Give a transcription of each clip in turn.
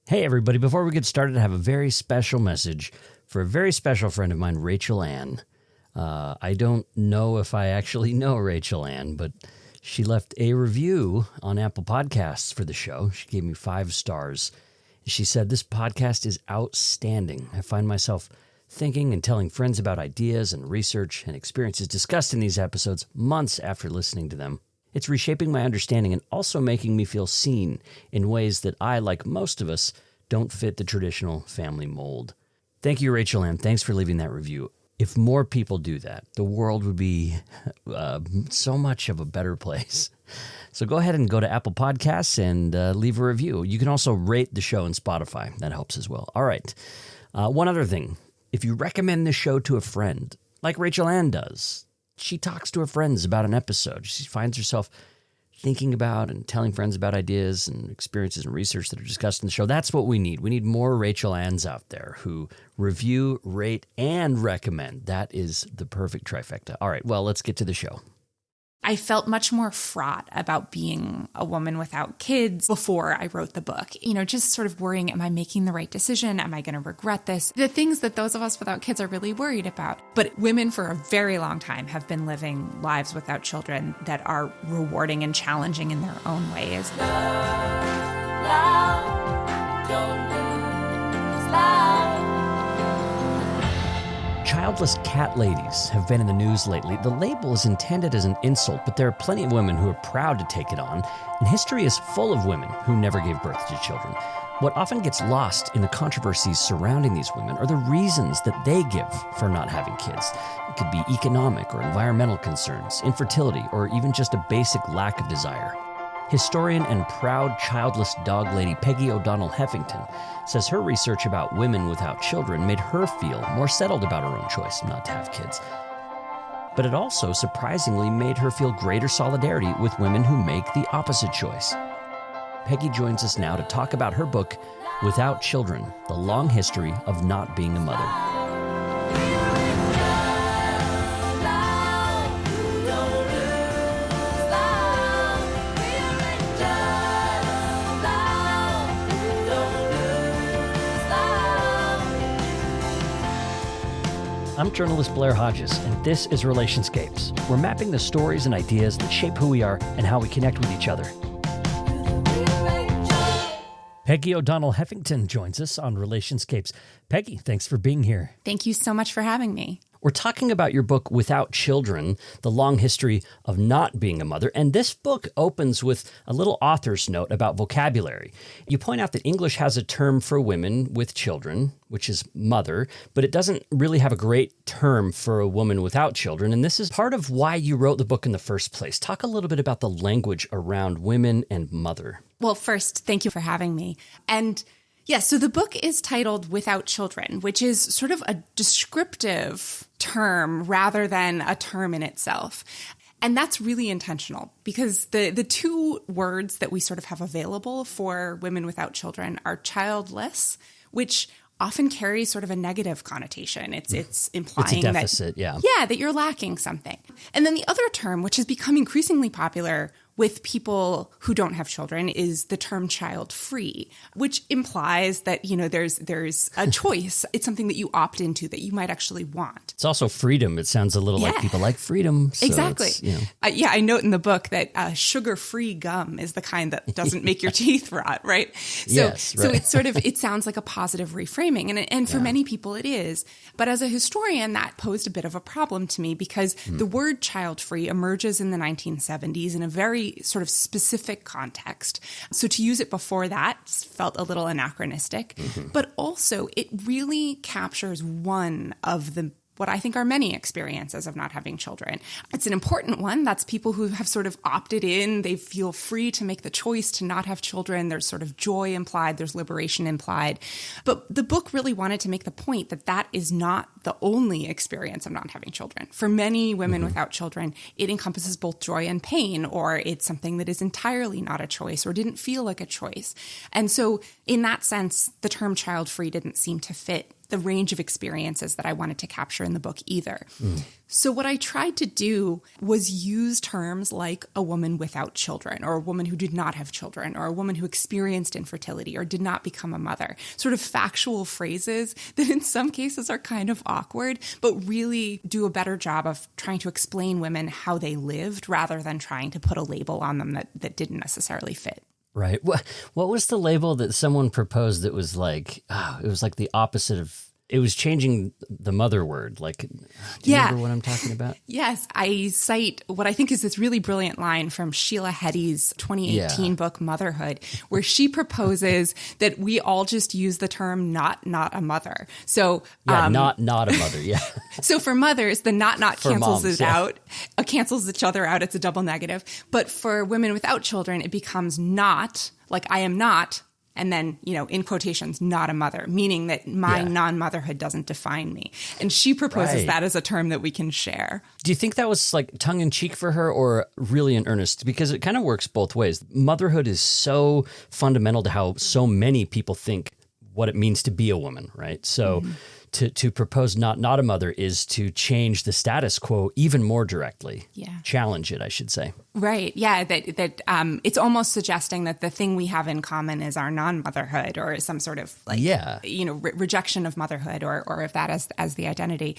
Hey, everybody. Before we get started, I have a very special message for a very special friend of mine, Rachel Ann. I don't know if I actually know Rachel Ann, but she left a review on Apple Podcasts for the show. She gave me 5 stars. She said, "This podcast is outstanding. I find myself thinking and telling friends about ideas and research and experiences discussed in these episodes months after listening to them. It's reshaping my understanding and also making me feel seen in ways that I, like most of us, don't fit the traditional family mold." Thank you, Rachel Ann. Thanks for leaving that review. If more people do that, the world would be so much of a better place. So go ahead and go to Apple Podcasts and leave a review. You can also rate the show on Spotify. That helps as well. All right. One other thing. If you recommend this show to a friend, like Rachel Ann does, she talks to her friends about an episode. She finds herself thinking about and telling friends about ideas and experiences and research that are discussed in the show. That's what we need. We need more Rachel Anns out there who review, rate, and recommend. That is the perfect trifecta. All right, well, let's get to the show. I felt much more fraught about being a woman without kids before I wrote the book. Just sort of worrying, am I making the right decision? Am I going to regret this? The things that those of us without kids are really worried about. But women for a very long time have been living lives without children that are rewarding and challenging in their own ways. Love, don't lose love. Childless cat ladies have been in the news lately. The label is intended as an insult, but there are plenty of women who are proud to take it on, and history is full of women who never gave birth to children. What often gets lost in the controversies surrounding these women are the reasons that they give for not having kids. It could be economic or environmental concerns, infertility, or even just a basic lack of desire. Historian and proud childless dog lady Peggy O'Donnell Heffington says her research about women without children made her feel more settled about her own choice not to have kids. But it also surprisingly made her feel greater solidarity with women who make the opposite choice. Peggy joins us now to talk about her book, Without Children, The Long History of Not Being a Mother. I'm journalist Blair Hodges, and this is Relationscapes. We're mapping the stories and ideas that shape who we are and how we connect with each other. Peggy O'Donnell Heffington joins us on Relationscapes. Peggy, thanks for being here. Thank you so much for having me. We're talking about your book, Without Children, The Long History of Not Being a Mother. And this book opens with a little author's note about vocabulary. You point out that English has a term for women with children, which is mother, but it doesn't really have a great term for a woman without children. And this is part of why you wrote the book in the first place. Talk a little bit about the language around women and mother. Well, first, thank you for having me. And yeah, so the book is titled Without Children, which is sort of a descriptive term rather than a term in itself. And that's really intentional because the two words that we sort of have available for women without children are childless, which often carries sort of a negative connotation. It's implying it's a deficit, that you're lacking something. And then the other term, which has become increasingly popular with people who don't have children, is the term child-free, which implies that, there's a choice. It's something that you opt into that you might actually want. It's also freedom. It sounds a little like people like freedom. So exactly. I note in the book that sugar-free gum is the kind that doesn't make your teeth rot, right? So it's it sounds like a positive reframing. And for many people it is. But as a historian, that posed a bit of a problem to me because the word child-free emerges in the 1970s in a very sort of specific context. So to use it before that felt a little anachronistic, but also it really captures one of the what I think are many experiences of not having children. It's an important one. That's people who have sort of opted in. They feel free to make the choice to not have children. There's sort of joy implied. There's liberation implied. But the book really wanted to make the point that that is not the only experience of not having children. For many women without children, it encompasses both joy and pain, or it's something that is entirely not a choice or didn't feel like a choice. And so in that sense, the term child-free didn't seem to fit the range of experiences that I wanted to capture in the book either. So what I tried to do was use terms like a woman without children, or a woman who did not have children, or a woman who experienced infertility or did not become a mother. Sort of factual phrases that in some cases are kind of awkward, but really do a better job of trying to explain women how they lived rather than trying to put a label on them that didn't necessarily fit. Right. What was the label that someone proposed that was like, it was like the opposite of, it was changing the mother word. Like, do you remember what I'm talking about? Yes. I cite what I think is this really brilliant line from Sheila Heti's 2018 book, Motherhood, where she proposes that we all just use the term not a mother. So, not a mother. Yeah. So for mothers, the not cancels it out, cancels each other out. It's a double negative. But for women without children, it becomes not, like I am not, and then, in quotations, not a mother, meaning that my non-motherhood doesn't define me. And she proposes that as a term that we can share. Do you think that was like tongue in cheek for her or really in earnest? Because it kind of works both ways. Motherhood is so fundamental to how so many people think what it means to be a woman, right? So to propose not a mother is to change the status quo even more directly. Yeah. Challenge it, I should say. Right. Yeah. That it's almost suggesting that the thing we have in common is our non-motherhood, or some sort of rejection of motherhood, or of that as the identity.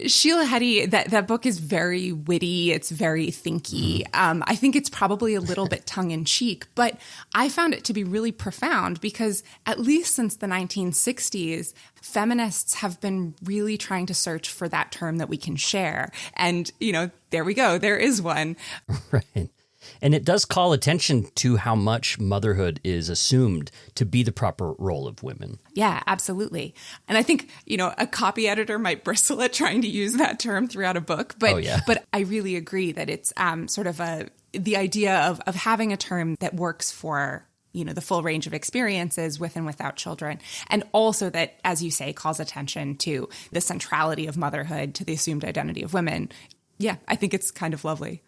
Sheila Heti, that book is very witty. It's very thinky. I think it's probably a little bit tongue in cheek, but I found it to be really profound because at least since the 1960s, feminists have been really trying to search for that term that we can share. And, there we go. There is one. Right. And it does call attention to how much motherhood is assumed to be the proper role of women. Yeah, absolutely. And I think, a copy editor might bristle at trying to use that term throughout a book. But, but I really agree that it's sort of the idea of having a term that works for the full range of experiences with and without children. And also that, as you say, calls attention to the centrality of motherhood, to the assumed identity of women. Yeah, I think it's kind of lovely.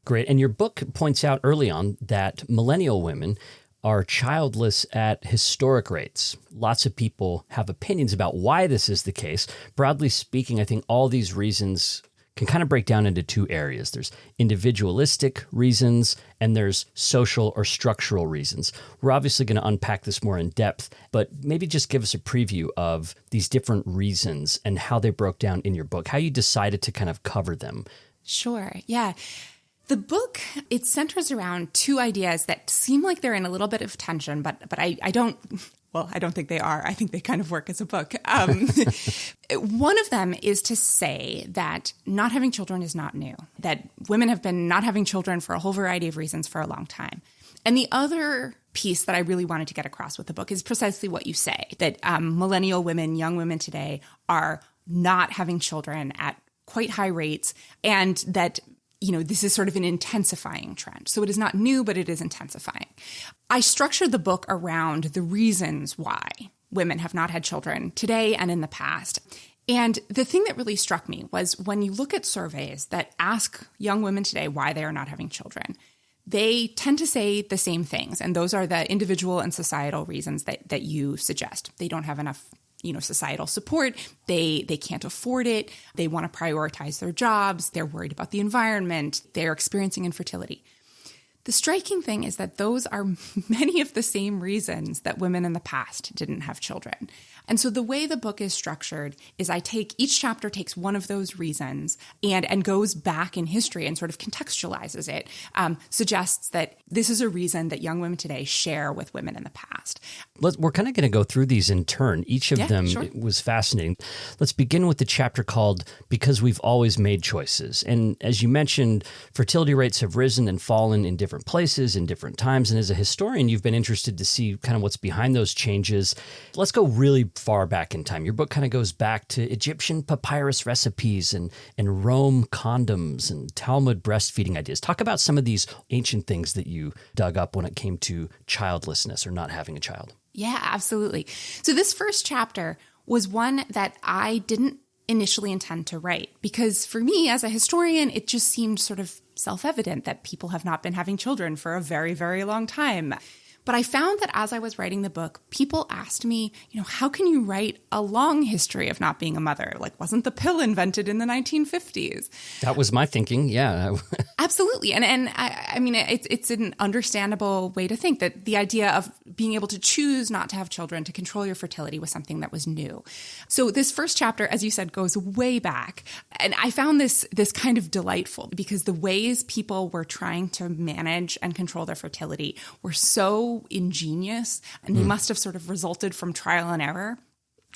Great. And your book points out early on that millennial women are childless at historic rates. Lots of people have opinions about why this is the case. Broadly speaking, I think all these reasons can kind of break down into two areas. There's individualistic reasons and there's social or structural reasons. We're obviously going to unpack this more in depth, but maybe just give us a preview of these different reasons and how they broke down in your book, how you decided to kind of cover them. Sure. Yeah. The book, it centers around two ideas that seem like they're in a little bit of tension, but I don't think they are. I think they kind of work as a book. One of them is to say that not having children is not new, that women have been not having children for a whole variety of reasons for a long time. And the other piece that I really wanted to get across with the book is precisely what you say, that millennial women, young women today, are not having children at quite high rates, and that this is sort of an intensifying trend. So it is not new, but it is intensifying. I structured the book around the reasons why women have not had children today and in the past. And the thing that really struck me was when you look at surveys that ask young women today why they are not having children, they tend to say the same things. And those are the individual and societal reasons that you suggest. They don't have enough societal support. They can't afford it. They want to prioritize their jobs. They're worried about the environment. They're experiencing infertility. The striking thing is that those are many of the same reasons that women in the past didn't have children. And so the way the book is structured is each chapter takes one of those reasons and goes back in history and sort of contextualizes it, suggests that this is a reason that young women today share with women in the past. We're kind of going to go through these in turn. Each of them was fascinating. Let's begin with the chapter called Because We've Always Made Choices. And as you mentioned, fertility rates have risen and fallen in different places, in different times. And as a historian, you've been interested to see kind of what's behind those changes. Let's go really far back in time. Your book kind of goes back to Egyptian papyrus recipes and Rome condoms and Talmud breastfeeding ideas. Talk about some of these ancient things that you dug up when it came to childlessness or not having a child. Yeah, absolutely. So this first chapter was one that I didn't initially intend to write because for me as a historian, it just seemed sort of self-evident that people have not been having children for a very, very long time. But I found that as I was writing the book, people asked me, how can you write a long history of not being a mother? Like, wasn't the pill invented in the 1950s? That was my thinking, yeah. Absolutely. And I mean, it's an understandable way to think that the idea of being able to choose not to have children, to control your fertility, was something that was new. So this first chapter, as you said, goes way back. And I found this kind of delightful because the ways people were trying to manage and control their fertility were so ingenious, and they must have sort of resulted from trial and error.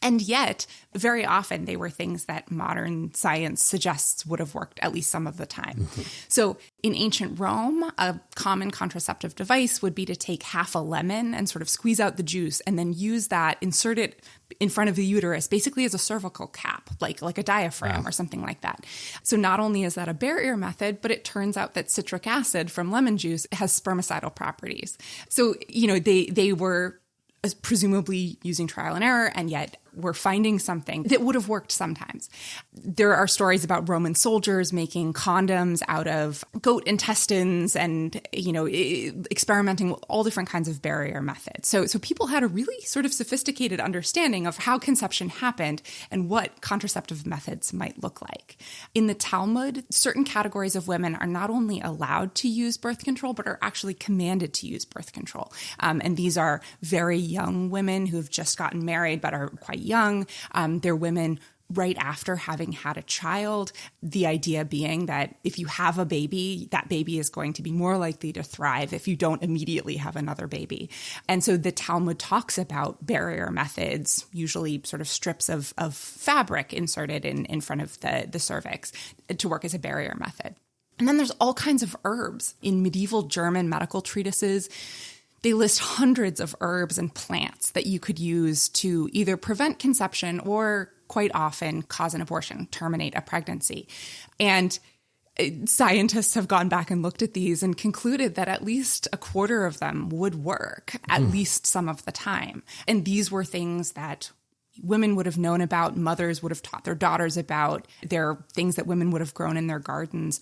And yet, very often, they were things that modern science suggests would have worked at least some of the time. So in ancient Rome, a common contraceptive device would be to take half a lemon and sort of squeeze out the juice and then use that, insert it in front of the uterus, basically as a cervical cap, like a diaphragm or something like that. So not only is that a barrier method, but it turns out that citric acid from lemon juice has spermicidal properties. So, they were presumably using trial and error, and yet we're finding something that would have worked sometimes. There are stories about Roman soldiers making condoms out of goat intestines and, experimenting with all different kinds of barrier methods. So people had a really sort of sophisticated understanding of how conception happened and what contraceptive methods might look like. In the Talmud, certain categories of women are not only allowed to use birth control, but are actually commanded to use birth control. And these are very young women who have just gotten married but are quite young. They're women right after having had a child, the idea being that if you have a baby, that baby is going to be more likely to thrive if you don't immediately have another baby. And so the Talmud talks about barrier methods, usually sort of strips of fabric inserted in front of the cervix to work as a barrier method. And then there's all kinds of herbs in medieval German medical treatises. They list hundreds of herbs and plants that you could use to either prevent conception or quite often cause an abortion, terminate a pregnancy. And scientists have gone back and looked at these and concluded that at least a quarter of them would work at least some of the time. And these were things that women would have known about, mothers would have taught their daughters about. They're things that women would have grown in their gardens.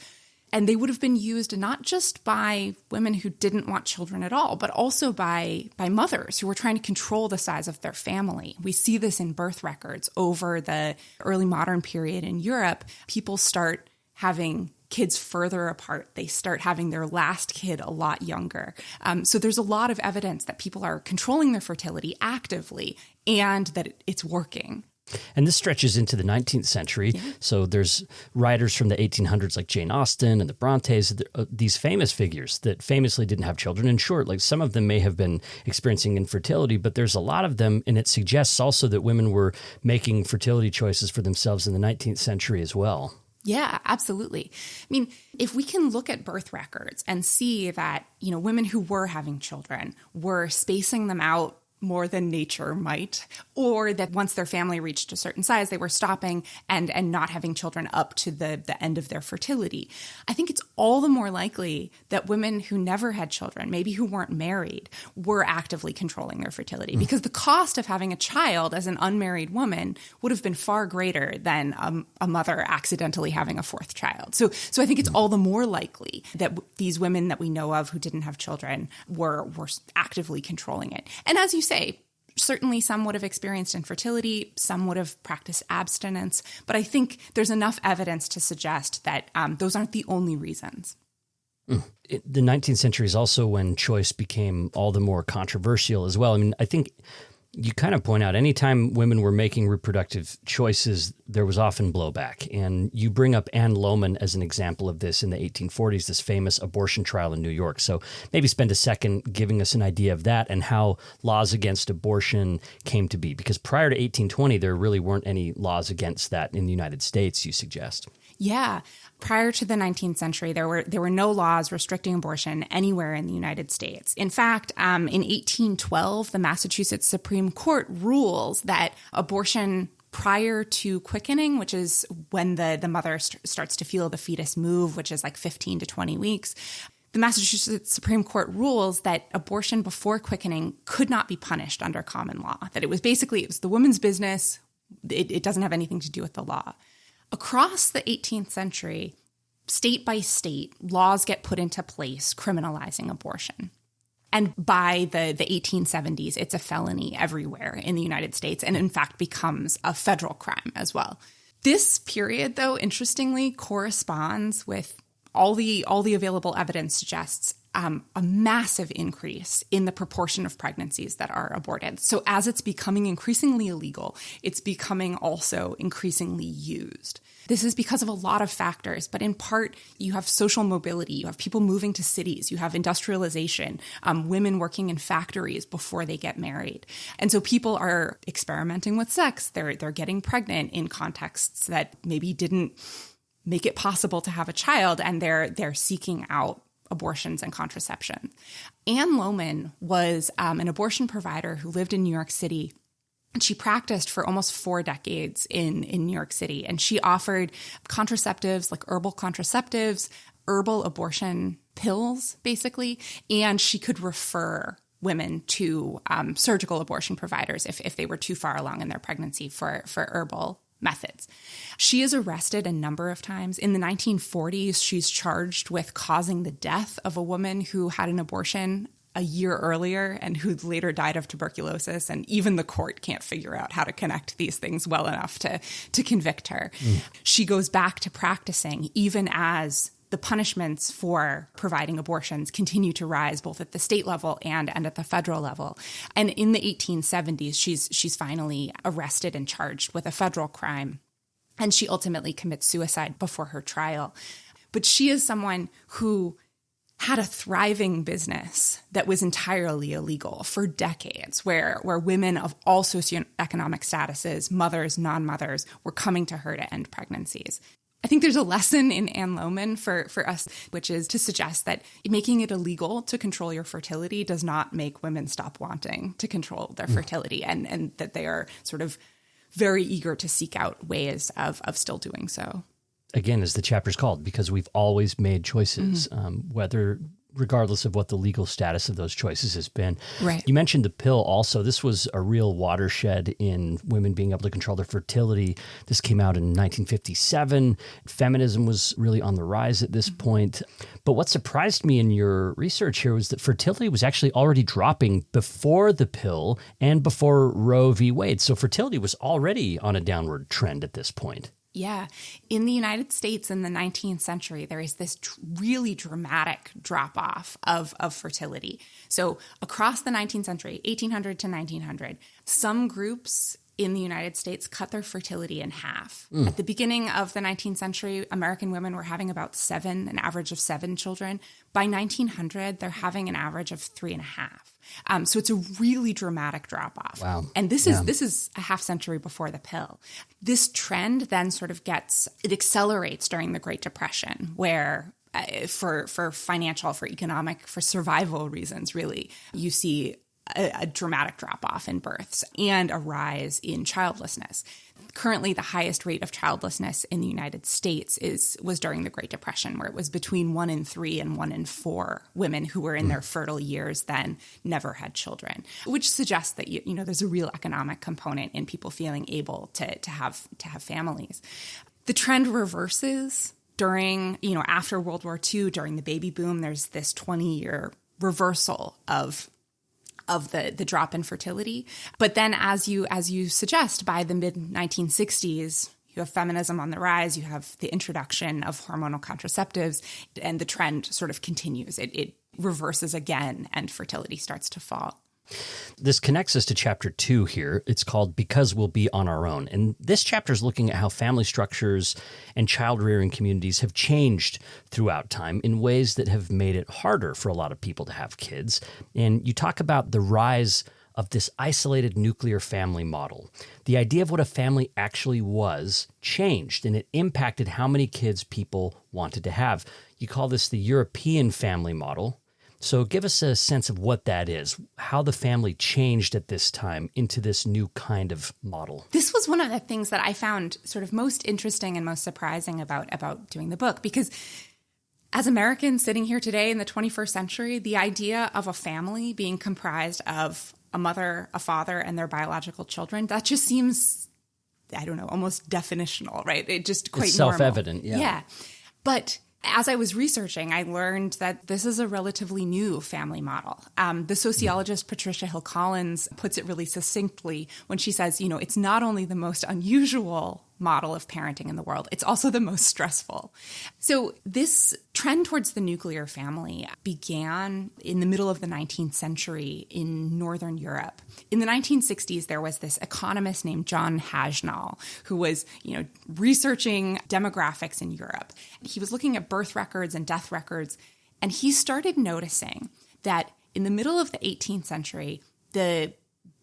And they would have been used not just by women who didn't want children at all, but also by mothers who were trying to control the size of their family. We see this in birth records over the early modern period in Europe. People start having kids further apart. They start having their last kid a lot younger. So there's a lot of evidence that people are controlling their fertility actively and that it's working. And this stretches into the 19th century. Yeah. So there's writers from the 1800s like Jane Austen and the Brontes, these famous figures that famously didn't have children. And sure, like some of them may have been experiencing infertility, but there's a lot of them. And it suggests also that women were making fertility choices for themselves in the 19th century as well. Yeah, absolutely. I mean, if we can look at birth records and see that, women who were having children were spacing them out more than nature might, or that once their family reached a certain size, they were stopping and not having children up to the end of their fertility. I think it's all the more likely that women who never had children, maybe who weren't married, were actively controlling their fertility because the cost of having a child as an unmarried woman would have been far greater than a mother accidentally having a fourth child. So I think it's all the more likely that these women that we know of who didn't have children were actively controlling it. And as you say, certainly some would have experienced infertility, some would have practiced abstinence, but I think there's enough evidence to suggest that those aren't the only reasons. The 19th century is also when choice became all the more controversial as well. I mean, I think you kind of point out anytime women were making reproductive choices, there was often blowback. And you bring up Anne Lohman as an example of this in the 1840s, this famous abortion trial in New York. So maybe spend a second giving us an idea of that and how laws against abortion came to be. Because prior to 1820, there really weren't any laws against that in the United States, you suggest. Yeah. Prior to the 19th century, there were no laws restricting abortion anywhere in the United States. In fact, in 1812, the Massachusetts Supreme Court rules that abortion prior to quickening, which is when the mother starts to feel the fetus move, which is like 15 to 20 weeks, the Massachusetts Supreme Court rules that abortion before quickening could not be punished under common law, that it was the woman's business. It doesn't have anything to do with the law. Across the 18th century, state by state, laws get put into place criminalizing abortion. And by the 1870s, it's a felony everywhere in the United States, and in fact becomes a federal crime as well. This period, though, interestingly, corresponds with all the available evidence suggests a massive increase in the proportion of pregnancies that are aborted. So as it's becoming increasingly illegal, it's becoming also increasingly used. This is because of a lot of factors, but in part, you have social mobility, you have people moving to cities, you have industrialization, women working in factories before they get married. And so people are experimenting with sex. They're getting pregnant in contexts that maybe didn't make it possible to have a child, and they're seeking out abortions and contraception. Anne Lohman was an abortion provider who lived in New York City. And she practiced for almost 4 decades in New York City. And she offered contraceptives, like herbal contraceptives, herbal abortion pills, basically. And she could refer women to surgical abortion providers if they were too far along in their pregnancy for herbal methods. She is arrested a number of times. In the 1940s, she's charged with causing the death of a woman who had an abortion a year earlier and who later died of tuberculosis. And even the court can't figure out how to connect these things well enough to convict her. She goes back to practicing even as the punishments for providing abortions continue to rise both at the state level and at the federal level. And in the 1870s, she's finally arrested and charged with a federal crime. And she ultimately commits suicide before her trial. But she is someone who had a thriving business that was entirely illegal for decades, where women of all socioeconomic statuses, mothers, non-mothers, were coming to her to end pregnancies. I think there's a lesson in Anne Lohman for us, which is to suggest that making it illegal to control your fertility does not make women stop wanting to control their fertility, and that they are sort of very eager to seek out ways of still doing so. Again, as the chapter's called, because we've always made choices, regardless of what the legal status of those choices has been. Right. You mentioned the pill also. This was a real watershed in women being able to control their fertility. This came out in 1957. Feminism was really on the rise at this point. But what surprised me in your research here was that fertility was actually already dropping before the pill and before Roe v. Wade. So fertility was already on a downward trend at this point. Yeah. In the United States in the 19th century, there is this really dramatic drop-off of fertility. So across the 19th century, 1800 to 1900, some groups in the United States cut their fertility in half. At the beginning of the 19th century, American women were having about an average of 7 children. By 1900, they're having an average of 3.5. So it's a really dramatic drop-off. Wow. And this is a half century before the pill. This trend then sort of it accelerates during the Great Depression, where for financial, for economic, for survival reasons, really, you see a dramatic drop-off in births and a rise in childlessness. Currently, the highest rate of childlessness in the United States was during the Great Depression, where it was between 1 in 3 and 1 in 4 women who were in their fertile years then never had children, which suggests that there's a real economic component in people feeling able to have families. The trend reverses during, after World War II, during the baby boom. There's this 20-year reversal of the drop in fertility. But then as you suggest, by the mid-1960s, you have feminism on the rise, you have the introduction of hormonal contraceptives, and the trend sort of continues. It reverses again, and fertility starts to fall. This connects us to chapter 2 here. It's called Because We'll Be on Our Own. And this chapter is looking at how family structures and child-rearing communities have changed throughout time in ways that have made it harder for a lot of people to have kids. And you talk about the rise of this isolated nuclear family model. The idea of what a family actually was changed, and it impacted how many kids people wanted to have. You call this the European family model. So give us a sense of what that is, how the family changed at this time into this new kind of model. This was one of the things that I found sort of most interesting and most surprising about doing the book, because as Americans sitting here today in the 21st century, the idea of a family being comprised of a mother, a father, and their biological children, that just seems, almost definitional, right? It just quite it's normal. Self-evident, yeah. Yeah. But As I was researching, I learned that this is a relatively new family model. The sociologist Patricia Hill Collins puts it really succinctly when she says, it's not only the most unusual model of parenting in the world, it's also the most stressful. So this trend towards the nuclear family began in the middle of the 19th century in Northern Europe. In the 1960s, there was this economist named John Hasnall who was, researching demographics in Europe. He was looking at birth records and death records, and he started noticing that in the middle of the 18th century, the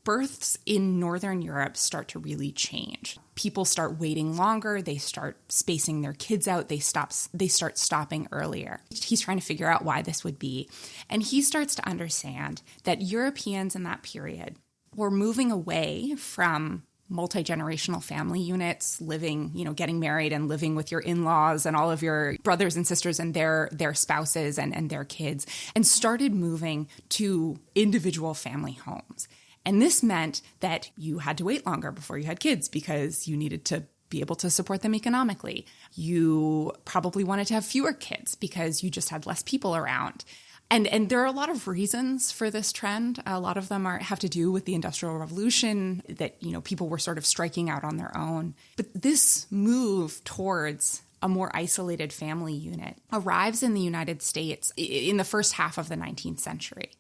births in Northern Europe start to really change. People start waiting longer. They start spacing their kids out. They start stopping earlier. He's trying to figure out why this would be. And he starts to understand that Europeans in that period were moving away from multi-generational family units, living, getting married and living with your in-laws and all of your brothers and sisters and their spouses and their kids, and started moving to individual family homes. And this meant that you had to wait longer before you had kids because you needed to be able to support them economically. You probably wanted to have fewer kids because you just had less people around. And there are a lot of reasons for this trend. A lot of them have to do with the Industrial Revolution, that, people were sort of striking out on their own. But this move towards a more isolated family unit arrives in the United States in the first half of the 19th century.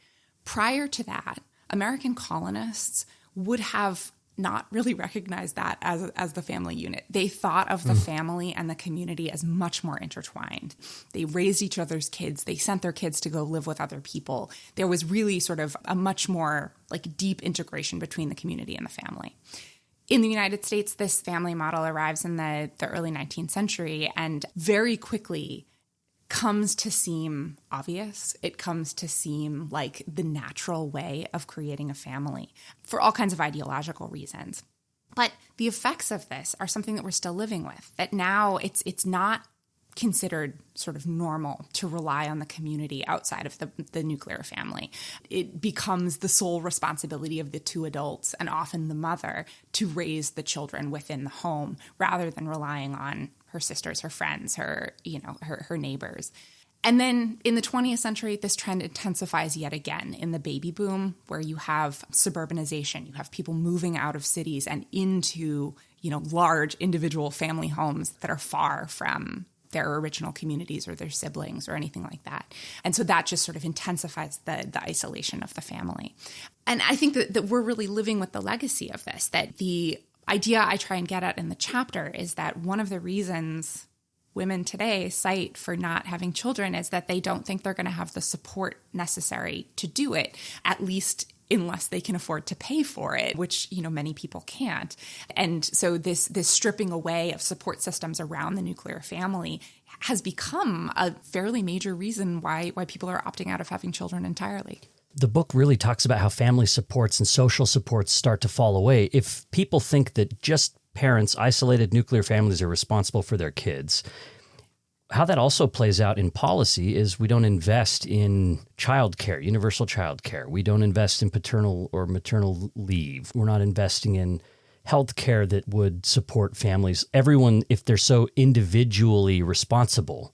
Prior to that, American colonists would have not really recognized that as the family unit. They thought of the family and the community as much more intertwined. They raised each other's kids. They sent their kids to go live with other people. There was really sort of a much more deep integration between the community and the family. In the United States, this family model arrives in the early 19th century and very quickly comes to seem obvious. It comes to seem like the natural way of creating a family for all kinds of ideological reasons. But the effects of this are something that we're still living with, that now it's not considered sort of normal to rely on the community outside of the nuclear family. It becomes the sole responsibility of the two adults, and often the mother, to raise the children within the home rather than relying on her sisters, her friends, her neighbors. And then in the 20th century, this trend intensifies yet again in the baby boom, where you have suburbanization. You have people moving out of cities and into, large individual family homes that are far from their original communities or their siblings or anything like that. And so that just sort of intensifies the isolation of the family. And I think that we're really living with the legacy of this, that the idea I try and get at in the chapter is that one of the reasons women today cite for not having children is that they don't think they're going to have the support necessary to do it, at least unless they can afford to pay for it, which, many people can't. And so this stripping away of support systems around the nuclear family has become a fairly major reason why people are opting out of having children entirely. The book really talks about how family supports and social supports start to fall away. If people think that just parents, isolated nuclear families, are responsible for their kids, how that also plays out in policy is we don't invest in childcare, universal childcare. We don't invest in paternal or maternal leave. We're not investing in healthcare that would support families. Everyone, if they're so individually responsible,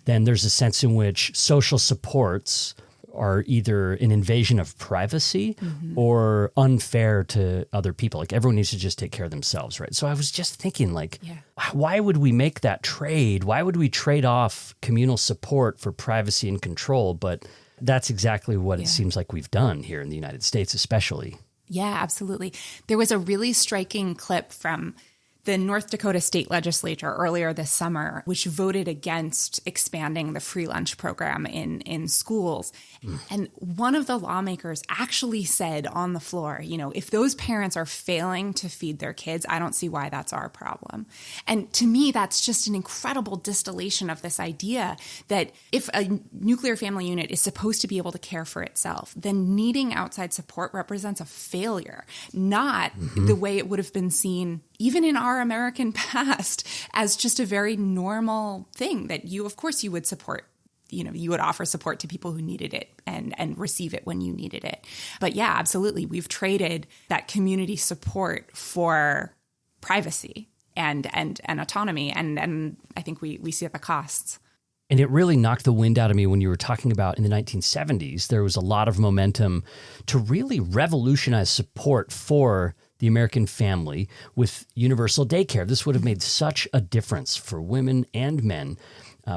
then there's a sense in which social supports are either an invasion of privacy or unfair to other people. Everyone needs to just take care of themselves, right? So I was just thinking, why would we make that trade? Why would we trade off communal support for privacy and control? But that's exactly what it seems like we've done here in the United States, especially. Yeah, absolutely. There was a really striking clip from the North Dakota state legislature earlier this summer, which voted against expanding the free lunch program in schools. And one of the lawmakers actually said on the floor, if those parents are failing to feed their kids, I don't see why that's our problem. And to me, that's just an incredible distillation of this idea that if a nuclear family unit is supposed to be able to care for itself, then needing outside support represents a failure, not the way it would have been seen even in our American past as just a very normal thing that you would support. You would offer support to people who needed it and receive it when you needed it. But yeah, absolutely. We've traded that community support for privacy and autonomy. And I think we see the costs. And it really knocked the wind out of me when you were talking about in the 1970s, there was a lot of momentum to really revolutionize support for the American family with universal daycare. This would have made such a difference for women and men,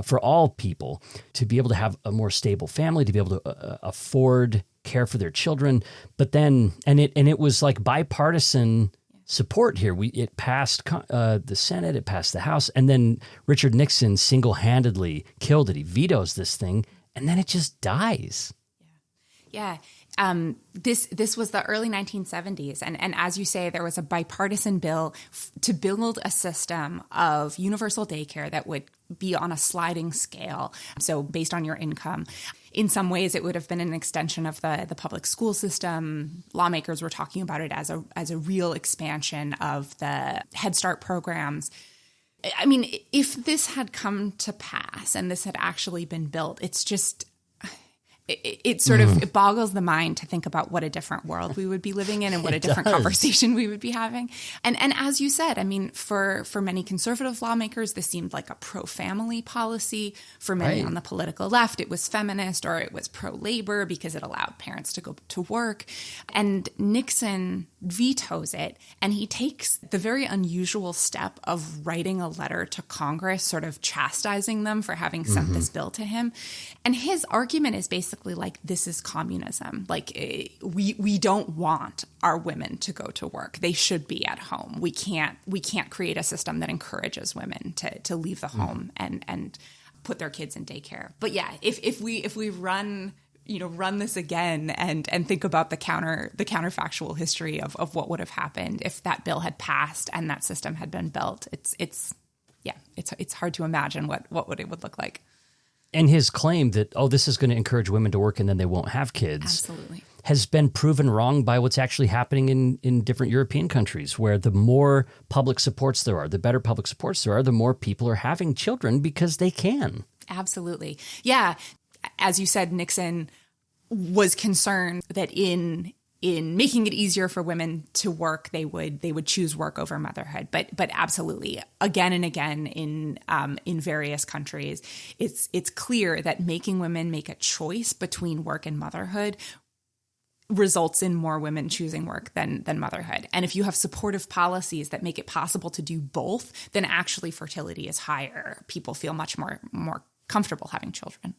for all people, to be able to have a more stable family, to be able to afford care for their children. But then, and it was like bipartisan support here. It passed the Senate, it passed the House, and then Richard Nixon single-handedly killed it. He vetoes this thing, and then it just dies. Yeah. This was the early 1970s. And as you say, there was a bipartisan bill to build a system of universal daycare that would be on a sliding scale. So based on your income. In some ways, it would have been an extension of the public school system. Lawmakers were talking about it as a real expansion of the Head Start programs. I mean, if this had come to pass and this had actually been built, it's just... It sort of it boggles the mind to think about what a different world we would be living in and what a different conversation we would be having. And as you said, I mean, for many conservative lawmakers, this seemed like a pro-family policy. For many on the political left, it was feminist or it was pro-labor because it allowed parents to go to work. And Nixon vetoes it, and he takes the very unusual step of writing a letter to Congress, sort of chastising them for having sent this bill to him. And his argument is basically like, this is communism. Like, we don't want our women to go to work. They should be at home. We can't create a system that encourages women to leave the home and put their kids in daycare. But yeah, if we run this again and think about the counterfactual history of what would have happened if that bill had passed and that system had been built, it's hard to imagine what it would look like. And his claim that, this is going to encourage women to work and then they won't have kids, absolutely, has been proven wrong by what's actually happening in different European countries, where the more public supports there are, the better public supports there are, the more people are having children because they can. Absolutely. Yeah. As you said, Nixon was concerned that in making it easier for women to work, they would choose work over motherhood. But absolutely, again and again in various countries, it's clear that making women make a choice between work and motherhood results in more women choosing work than motherhood. And if you have supportive policies that make it possible to do both, then actually fertility is higher. People feel much more comfortable having children.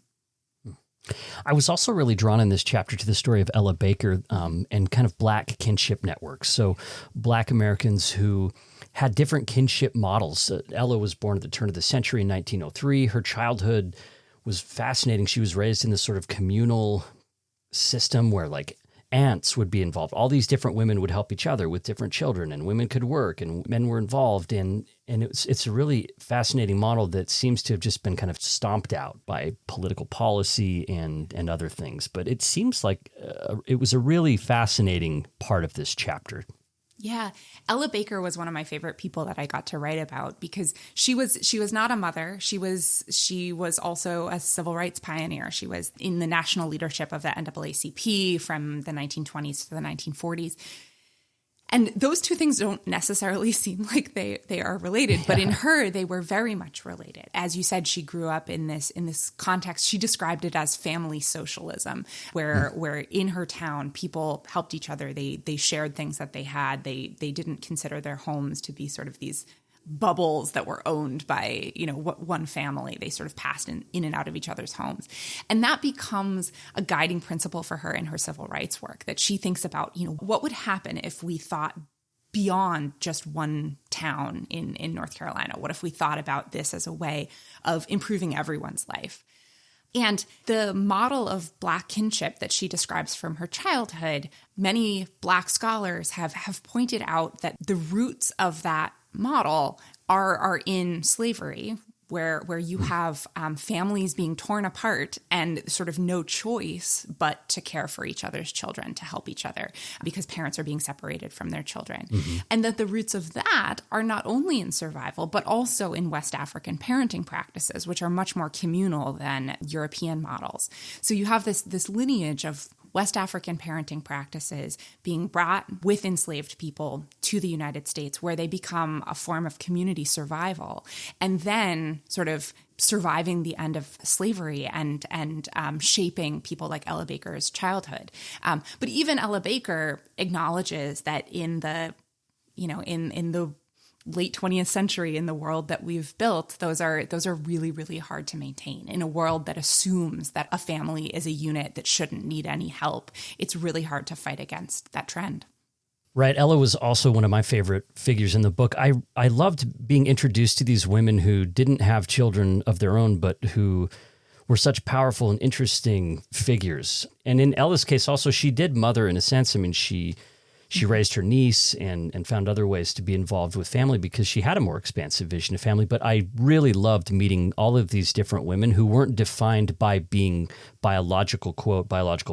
I was also really drawn in this chapter to the story of Ella Baker and kind of Black kinship networks. So Black Americans who had different kinship models. Ella was born at the turn of the century in 1903. Her childhood was fascinating. She was raised in this sort of communal system where like aunts would be involved. All these different women would help each other with different children, and women could work and men were involved in. And it's a really fascinating model that seems to have just been kind of stomped out by political policy and other things. But it seems like it was a really fascinating part of this chapter. Yeah. Ella Baker was one of my favorite people that I got to write about because she was not a mother. She was also a civil rights pioneer. She was in the national leadership of the NAACP from the 1920s to the 1940s. And those two things don't necessarily seem like they are related, but in her, they were very much related. As you said, she grew up in this context. She described it as family socialism, where in her town, people helped each other. They shared things that they had. They didn't consider their homes to be sort of these bubbles that were owned by, one family. They sort of passed in and out of each other's homes. And that becomes a guiding principle for her in her civil rights work, that she thinks about, what would happen if we thought beyond just one town in North Carolina? What if we thought about this as a way of improving everyone's life? And the model of Black kinship that she describes from her childhood, many Black scholars have pointed out that the roots of that model are in slavery, where you have families being torn apart and sort of no choice but to care for each other's children, to help each other because parents are being separated from their children. Mm-hmm. And that the roots of that are not only in survival, but also in West African parenting practices, which are much more communal than European models. So you have this lineage of West African parenting practices being brought with enslaved people to the United States, where they become a form of community survival, and then sort of surviving the end of slavery and shaping people like Ella Baker's childhood. But even Ella Baker acknowledges that in the late 20th century, in the world that we've built, those are really, really hard to maintain. In a world that assumes that a family is a unit that shouldn't need any help, it's really hard to fight against that trend. Right. Ella was also one of my favorite figures in the book. I loved being introduced to these women who didn't have children of their own, but who were such powerful and interesting figures. And in Ella's case also, she did mother in a sense. I mean, she raised her niece and found other ways to be involved with family because she had a more expansive vision of family. But I really loved meeting all of these different women who weren't defined by being biological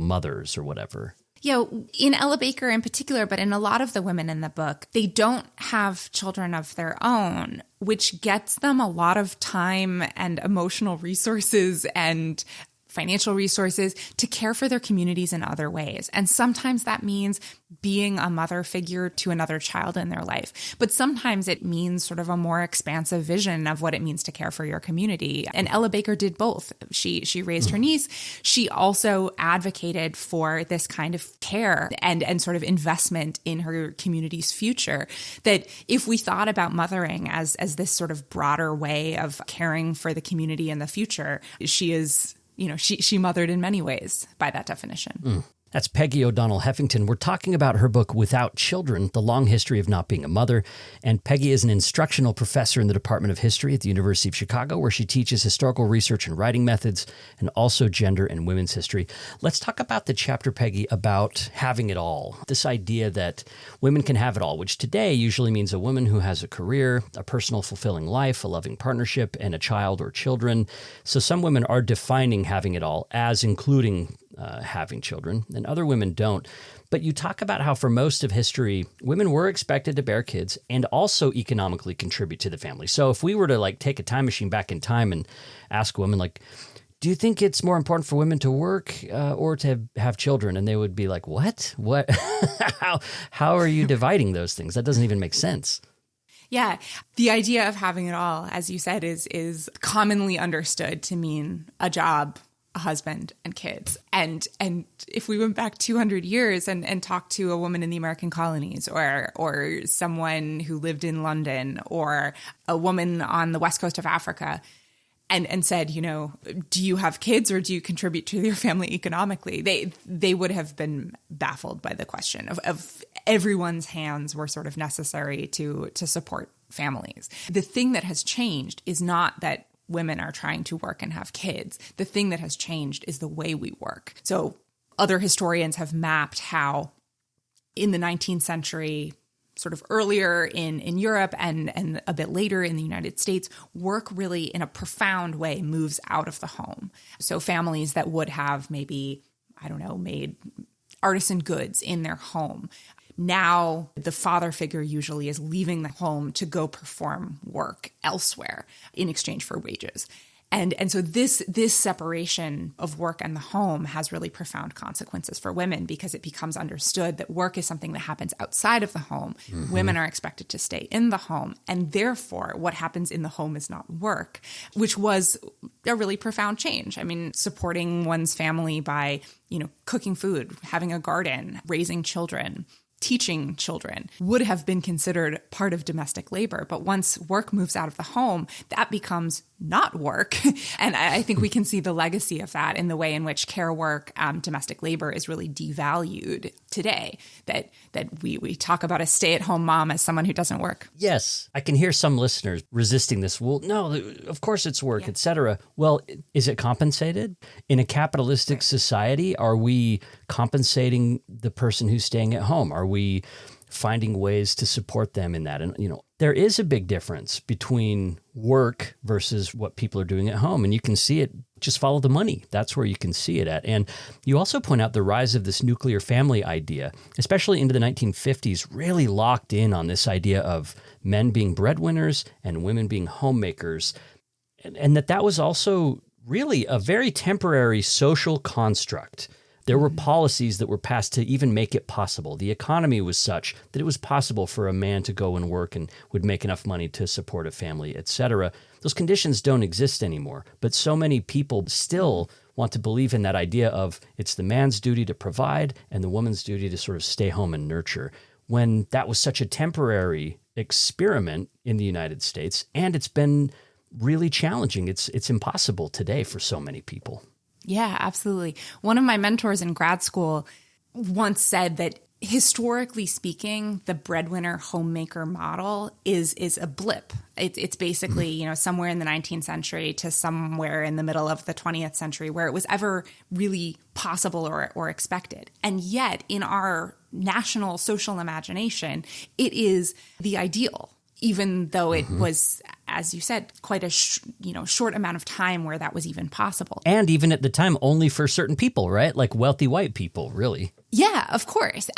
mothers or whatever. In Ella Baker in particular, but in a lot of the women in the book, they don't have children of their own, which gets them a lot of time and emotional resources and financial resources to care for their communities in other ways. And sometimes that means being a mother figure to another child in their life. But sometimes it means sort of a more expansive vision of what it means to care for your community. And Ella Baker did both. She raised her niece. She also advocated for this kind of care and sort of investment in her community's future. That if we thought about mothering as this sort of broader way of caring for the community in the future, she mothered in many ways by that definition. That's Peggy O'Donnell Heffington. We're talking about her book, Without Children, The Long History of Not Being a Mother. And Peggy is an instructional professor in the Department of History at the University of Chicago, where she teaches historical research and writing methods, and also gender and women's history. Let's talk about the chapter, Peggy, about having it all. This idea that women can have it all, which today usually means a woman who has a career, a personal fulfilling life, a loving partnership, and a child or children. So some women are defining having it all as including having children, and other women don't. But you talk about how for most of history, women were expected to bear kids and also economically contribute to the family. So if we were to take a time machine back in time and ask women, do you think it's more important for women to work or to have children? And they would be like, what? How are you dividing those things? That doesn't even make sense. Yeah. The idea of having it all, as you said, is commonly understood to mean a job, a husband, and kids. And if we went back 200 years and talked to a woman in the American colonies or someone who lived in London or a woman on the west coast of Africa and said, do you have kids or do you contribute to your family economically? They would have been baffled by the question of everyone's hands were sort of necessary to support families. The thing that has changed is not that women are trying to work and have kids. The thing that has changed is the way we work. So other historians have mapped how in the 19th century, sort of earlier in Europe and a bit later in the United States, work really in a profound way moves out of the home. So families that would have maybe, made artisan goods in their home. Now, the father figure usually is leaving the home to go perform work elsewhere in exchange for wages. And so this separation of work and the home has really profound consequences for women because it becomes understood that work is something that happens outside of the home. Mm-hmm. Women are expected to stay in the home. And therefore, what happens in the home is not work, which was a really profound change. I mean, supporting one's family by, cooking food, having a garden, raising children, teaching children would have been considered part of domestic labor. But once work moves out of the home, that becomes not work. And I think we can see the legacy of that in the way in which care work, domestic labor is really devalued today, that we talk about a stay-at-home mom as someone who doesn't work. Yes. I can hear some listeners resisting this. Well, no, of course it's work, etc. Well, is it compensated? In a capitalistic society, are we compensating the person who's staying at home? Are we finding ways to support them in that? And, there is a big difference between work versus what people are doing at home. And you can see it, just follow the money. That's where you can see it at. And you also point out the rise of this nuclear family idea, especially into the 1950s, really locked in on this idea of men being breadwinners and women being homemakers. And that was also really a very temporary social construct. There were policies that were passed to even make it possible. The economy was such that it was possible for a man to go and work and would make enough money to support a family, etc. Those conditions don't exist anymore, but so many people still want to believe in that idea of it's the man's duty to provide and the woman's duty to sort of stay home and nurture, when that was such a temporary experiment in the United States, and it's been really challenging. It's impossible today for so many people. Yeah, absolutely. One of my mentors in grad school once said that historically speaking, the breadwinner homemaker model is a blip. It's basically, somewhere in the 19th century to somewhere in the middle of the 20th century where it was ever really possible or expected. And yet in our national social imagination, it is the ideal, even though it was, as you said, quite a short amount of time where that was even possible. And even at the time, only for certain people, right? Like wealthy white people, really. Yeah, of course.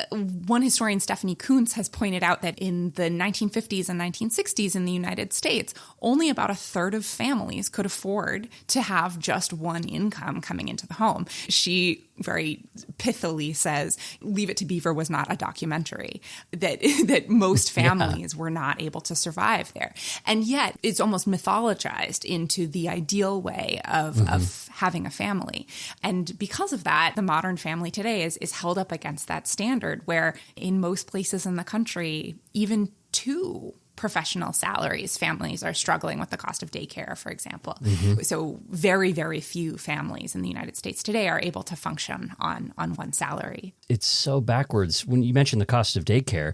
One historian, Stephanie Kuntz, has pointed out that in the 1950s and 1960s in the United States, only about a third of families could afford to have just one income coming into the home. She very pithily says, Leave It to Beaver was not a documentary, that most families were not able to survive there. And yet it's almost mythologized into the ideal way of having a family. And because of that, the modern family today is held up against that standard where in most places in the country, even two professional salaries, families are struggling with the cost of daycare, for example. So very, very few families in the United States today are able to function on one salary. It's so backwards. When you mentioned the cost of daycare,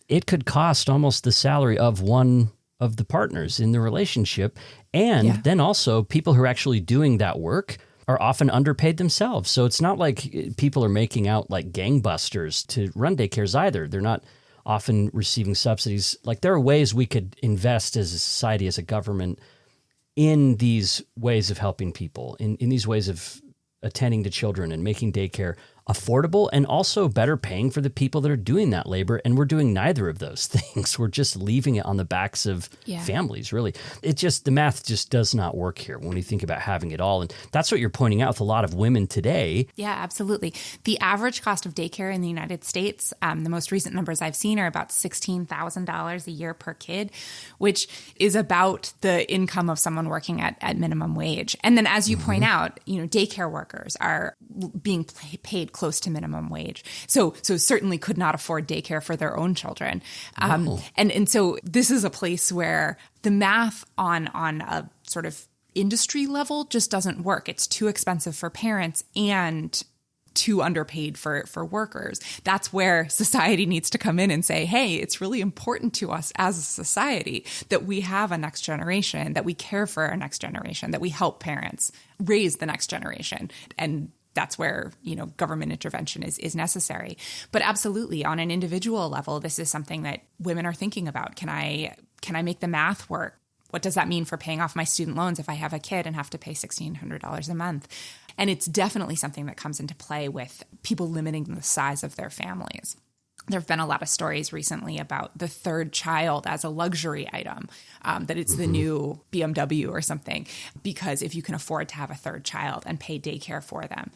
it could cost almost the salary of one of the partners in the relationship. And then also people who are actually doing that work are often underpaid themselves. So it's not like people are making out like gangbusters to run daycares either. They're not often receiving subsidies. Like there are ways we could invest as a society, as a government, in these ways of helping people, in these ways of attending to children and making daycare affordable and also better paying for the people that are doing that labor. And we're doing neither of those things. We're just leaving it on the backs of families, really. The math just does not work here when you think about having it all. And that's what you're pointing out with a lot of women today. Yeah, absolutely. The average cost of daycare in the United States, the most recent numbers I've seen are about $16,000 a year per kid, which is about the income of someone working at minimum wage. And then as you point out, daycare workers are being paid close to minimum wage. So certainly could not afford daycare for their own children. And so this is a place where the math on a sort of industry level just doesn't work. It's too expensive for parents and too underpaid for workers. That's where society needs to come in and say, hey, it's really important to us as a society that we have a next generation, that we care for our next generation, that we help parents raise the next generation. And that's where, government intervention is necessary. But absolutely, on an individual level, this is something that women are thinking about. Can I make the math work? What does that mean for paying off my student loans if I have a kid and have to pay $1,600 a month? And it's definitely something that comes into play with people limiting the size of their families. There have been a lot of stories recently about the third child as a luxury item, that it's the new BMW or something, because if you can afford to have a third child and pay daycare for them.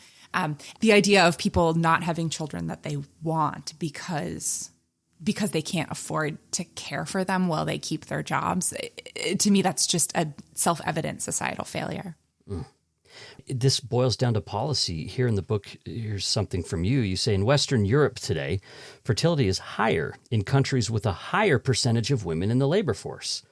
The idea of people not having children that they want because they can't afford to care for them while they keep their jobs, to me, that's just a self-evident societal failure. This boils down to policy. Here in the book, here's something from you. You say, in Western Europe today, fertility is higher in countries with a higher percentage of women in the labor force.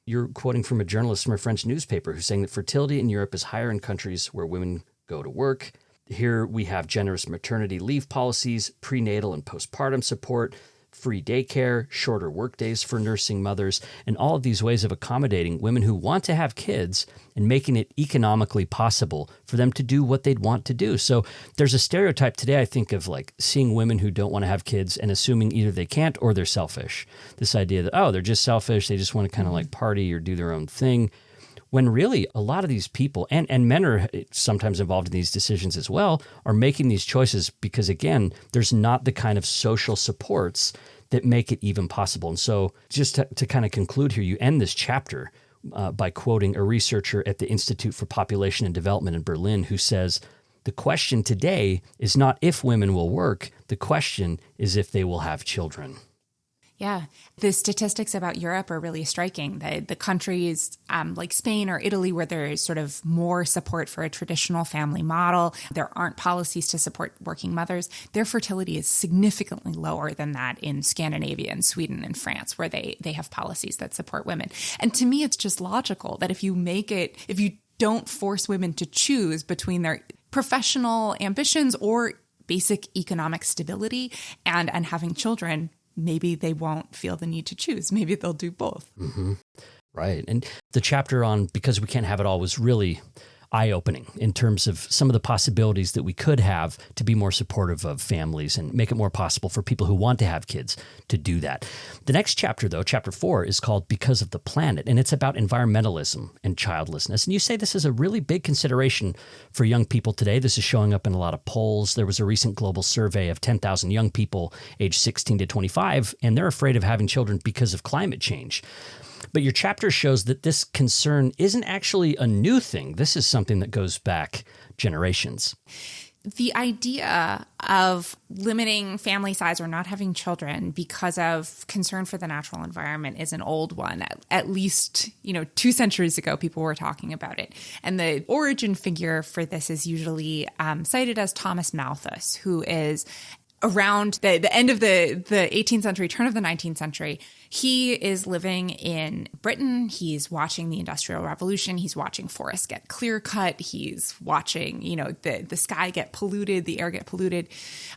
You're quoting from a journalist from a French newspaper who's saying that fertility in Europe is higher in countries where women go to work. Here we have generous maternity leave policies, prenatal and postpartum support, free daycare, shorter workdays for nursing mothers, and all of these ways of accommodating women who want to have kids and making it economically possible for them to do what they'd want to do. So there's a stereotype today, I think, of like seeing women who don't want to have kids and assuming either they can't or they're selfish. This idea that, they're just selfish, they just want to kind of like party or do their own thing. When really a lot of these people, and men are sometimes involved in these decisions as well, are making these choices because, again, there's not the kind of social supports that make it even possible. And so just to kind of conclude here, you end this chapter by quoting a researcher at the Institute for Population and Development in Berlin who says, The question today is not if women will work. The question is if they will have children. Yeah. The statistics about Europe are really striking. The countries like Spain or Italy, where there is sort of more support for a traditional family model, there aren't policies to support working mothers. Their fertility is significantly lower than that in Scandinavia and Sweden and France, where they have policies that support women. And to me, it's just logical that if you don't force women to choose between their professional ambitions or basic economic stability and having children, maybe they won't feel the need to choose. Maybe they'll do both. Mm-hmm. Right. And the chapter on Because We Can't Have It All was really eye-opening in terms of some of the possibilities that we could have to be more supportive of families and make it more possible for people who want to have kids to do that. The next chapter, though, chapter 4, is called Because of the Planet, and it's about environmentalism and childlessness. And you say this is a really big consideration for young people today. This is showing up in a lot of polls. There was a recent global survey of 10,000 young people aged 16 to 25, and they're afraid of having children because of climate change. But your chapter shows that this concern isn't actually a new thing. This is something that goes back generations. The idea of limiting family size or not having children because of concern for the natural environment is an old one. At least, 2 centuries ago, people were talking about it. And the origin figure for this is usually cited as Thomas Malthus, who is around the end of the 18th century, turn of the 19th century. He is living in Britain. He's watching the Industrial Revolution. He's watching forests get clear cut. He's watching, the sky get polluted, the air get polluted.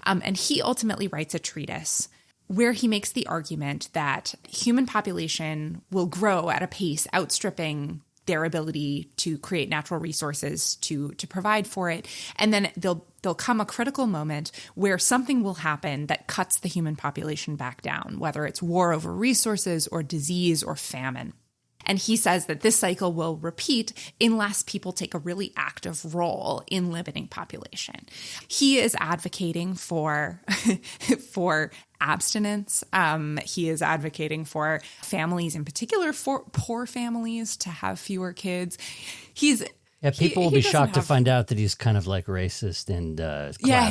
And he ultimately writes a treatise where he makes the argument that human population will grow at a pace outstripping their ability to create natural resources to provide for it. And then there'll come a critical moment where something will happen that cuts the human population back down, whether it's war over resources or disease or famine. And he says that this cycle will repeat unless people take a really active role in limiting population. He is advocating for abstinence. He is advocating for families, in particular for poor families, to have fewer kids. People will be shocked to find out that he's kind of like racist and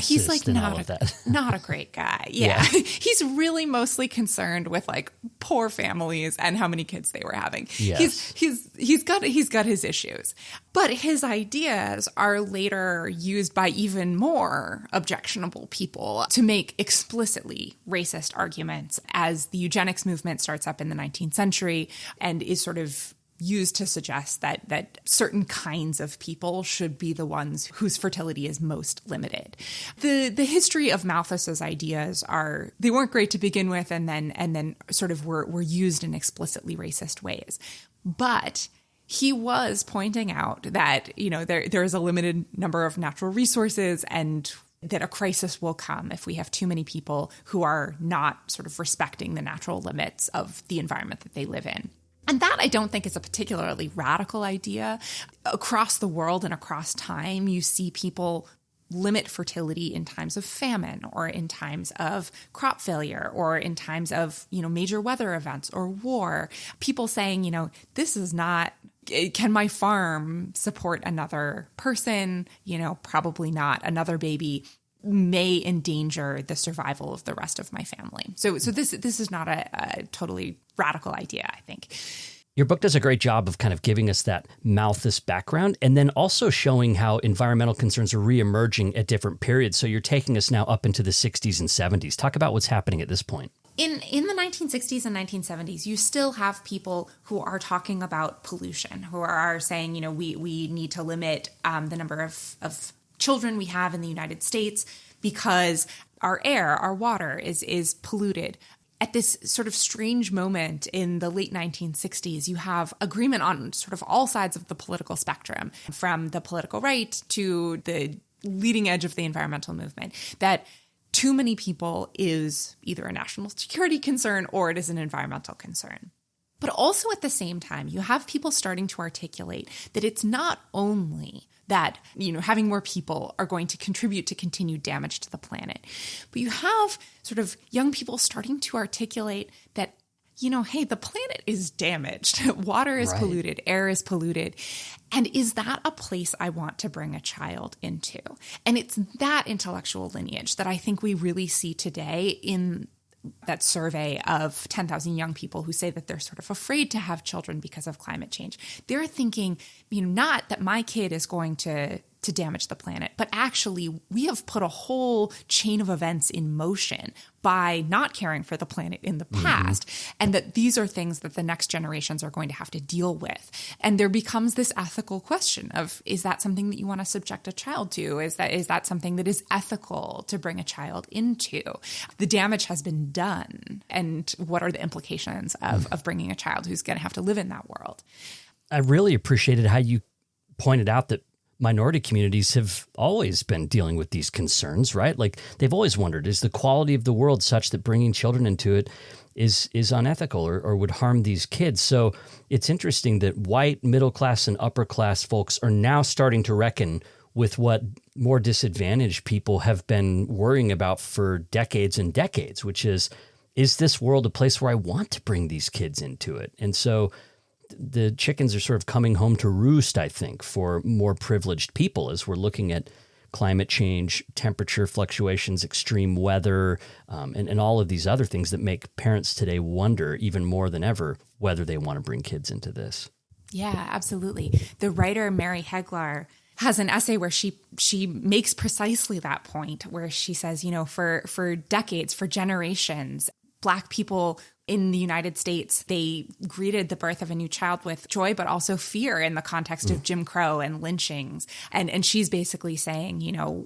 he's like and all of that. Not a great guy. Yeah. He's really mostly concerned with like poor families and how many kids they were having. Yes. He's got his issues. But his ideas are later used by even more objectionable people to make explicitly racist arguments as the eugenics movement starts up in the 19th century and is sort of used to suggest that certain kinds of people should be the ones whose fertility is most limited. The history of Malthus's ideas they weren't great to begin with, and then sort of were used in explicitly racist ways. But he was pointing out that there is a limited number of natural resources and that a crisis will come if we have too many people who are not sort of respecting the natural limits of the environment that they live in. And that, I don't think, is a particularly radical idea. Across the world and across time, you see people limit fertility in times of famine or in times of crop failure or in times of, major weather events or war. People saying, this is not, can my farm support another person? Probably not. Another baby may endanger the survival of the rest of my family. So this is not a totally radical idea, I think. Your book does a great job of kind of giving us that Malthus background and then also showing how environmental concerns are reemerging at different periods. So you're taking us now up into the 60s and 70s. Talk about what's happening at this point. In the 1960s and 1970s, you still have people who are talking about pollution, who are saying, we need to limit the number of children we have in the United States because our air, our water is polluted. At this sort of strange moment in the late 1960s, you have agreement on sort of all sides of the political spectrum, from the political right to the leading edge of the environmental movement, that too many people is either a national security concern or it is an environmental concern. But also at the same time, you have people starting to articulate that it's not only that, having more people are going to contribute to continued damage to the planet, but you have sort of young people starting to articulate that hey, the planet is damaged. Water is polluted. Air is polluted. And is that a place I want to bring a child into? And it's that intellectual lineage that I think we really see today in that survey of 10,000 young people who say that they're sort of afraid to have children because of climate change. They're thinking, not that my kid is going to damage the planet, but actually we have put a whole chain of events in motion by not caring for the planet in the past, and that these are things that the next generations are going to have to deal with. And there becomes this ethical question of, is that something that you want to subject a child to? Is that something that is ethical to bring a child into? The damage has been done, and what are the implications of bringing a child who's going to have to live in that world? I really appreciated how you pointed out that minority communities have always been dealing with these concerns, right? Like they've always wondered, is the quality of the world such that bringing children into it is unethical or would harm these kids? So it's interesting that white, middle class, and upper class folks are now starting to reckon with what more disadvantaged people have been worrying about for decades and decades, which is this world a place where I want to bring these kids into it? And so the chickens are sort of coming home to roost, I think, for more privileged people as we're looking at climate change, temperature fluctuations, extreme weather, and all of these other things that make parents today wonder even more than ever whether they want to bring kids into this. Yeah, absolutely. The writer Mary Heglar has an essay where she makes precisely that point, where she says, for decades, for generations, Black people in the United States, they greeted the birth of a new child with joy, but also fear in the context of Jim Crow and lynchings. And she's basically saying,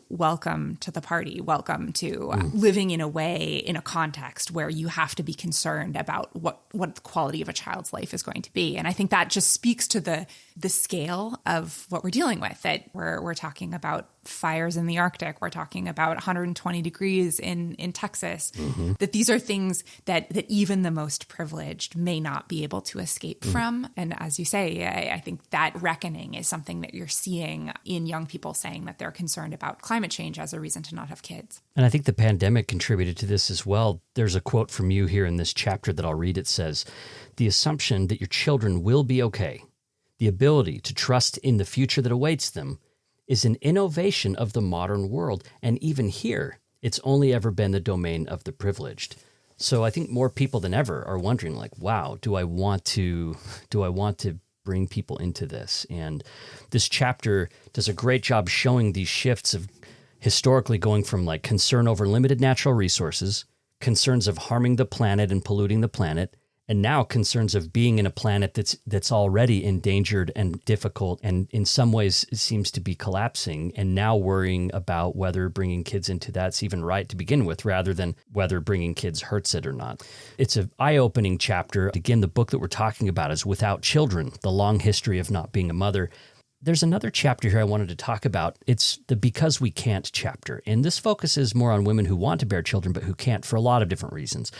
welcome to the party, welcome to living in a way, in a context where you have to be concerned about what the quality of a child's life is going to be. And I think that just speaks to the scale of what we're dealing with, that we're talking about fires in the Arctic, we're talking about 120 degrees in Texas, that these are things that even the most privileged may not be able to escape from. And as you say, I think that reckoning is something that you're seeing in young people saying that they're concerned about climate change as a reason to not have kids. And I think the pandemic contributed to this as well. There's a quote from you here in this chapter that I'll read. It says, "The assumption that your children will be okay, the ability to trust in the future that awaits them, is an innovation of the modern world. And even here, it's only ever been the domain of the privileged." So I think more people than ever are wondering, like, wow, do I want to bring people into this? And this chapter does a great job showing these shifts of historically going from like concern over limited natural resources, concerns of harming the planet and polluting the planet, and now concerns of being in a planet that's already endangered and difficult, and in some ways it seems to be collapsing, and now worrying about whether bringing kids into that's even right to begin with, rather than whether bringing kids hurts it or not. It's an eye-opening chapter. Again, the book that we're talking about is Without Children, The Long History of Not Being a Mother. There's another chapter here I wanted to talk about. It's the Because We Can't chapter. And this focuses more on women who want to bear children, but who can't for a lot of different reasons.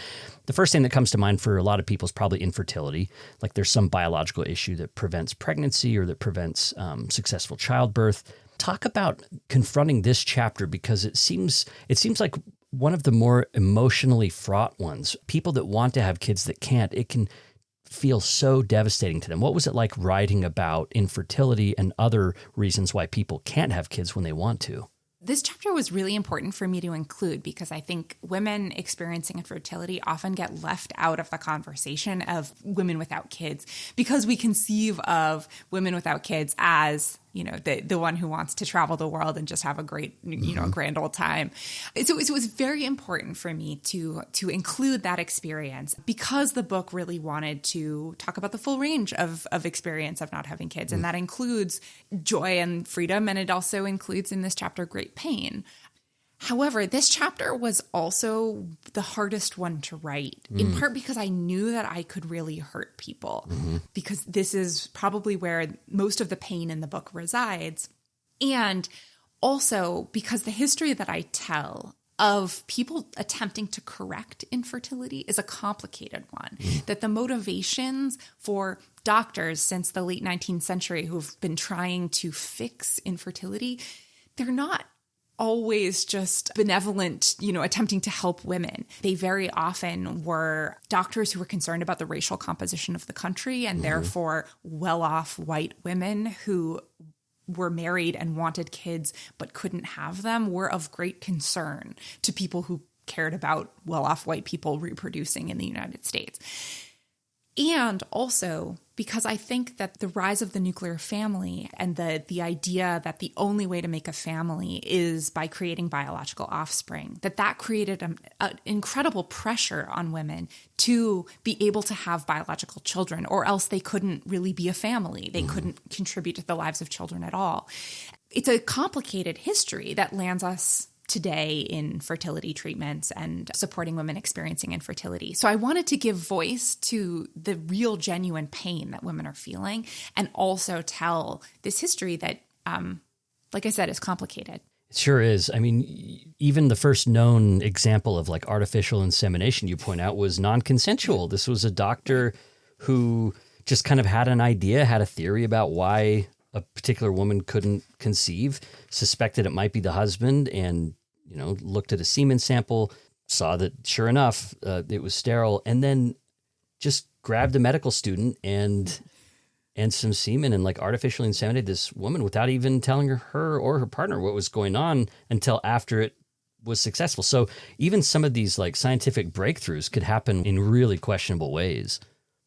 The first thing that comes to mind for a lot of people is probably infertility. Like there's some biological issue that prevents pregnancy or that prevents successful childbirth. Talk about confronting this chapter, because it seems like one of the more emotionally fraught ones. People that want to have kids that can't, it can feel so devastating to them. What was it like writing about infertility and other reasons why people can't have kids when they want to? This chapter was really important for me to include because I think women experiencing infertility often get left out of the conversation of women without kids, because we conceive of women without kids as, the one who wants to travel the world and just have a great, grand old time. So it was very important for me to include that experience, because the book really wanted to talk about the full range of experience of not having kids. And that includes joy and freedom. And it also includes in this chapter great pain. However, this chapter was also the hardest one to write, in part because I knew that I could really hurt people, because this is probably where most of the pain in the book resides. And also because the history that I tell of people attempting to correct infertility is a complicated one, that the motivations for doctors since the late 19th century who've been trying to fix infertility, they're not always just benevolent, attempting to help women. They very often were doctors who were concerned about the racial composition of the country, and therefore well-off white women who were married and wanted kids but couldn't have them were of great concern to people who cared about well-off white people reproducing in the United States. And also because I think that the rise of the nuclear family and the idea that the only way to make a family is by creating biological offspring, that created an incredible pressure on women to be able to have biological children, or else they couldn't really be a family. They couldn't contribute to the lives of children at all. It's a complicated history that lands us today in fertility treatments and supporting women experiencing infertility. So I wanted to give voice to the real genuine pain that women are feeling, and also tell this history that, like I said, is complicated. It sure is. I mean, even the first known example of like artificial insemination you point out was non-consensual. This was a doctor who just kind of had an idea, had a theory about why a particular woman couldn't conceive, suspected it might be the husband, and looked at a semen sample, saw that sure enough, it was sterile, and then just grabbed a medical student and some semen and like artificially inseminated this woman without even telling her or her partner what was going on until after it was successful. So even some of these like scientific breakthroughs could happen in really questionable ways.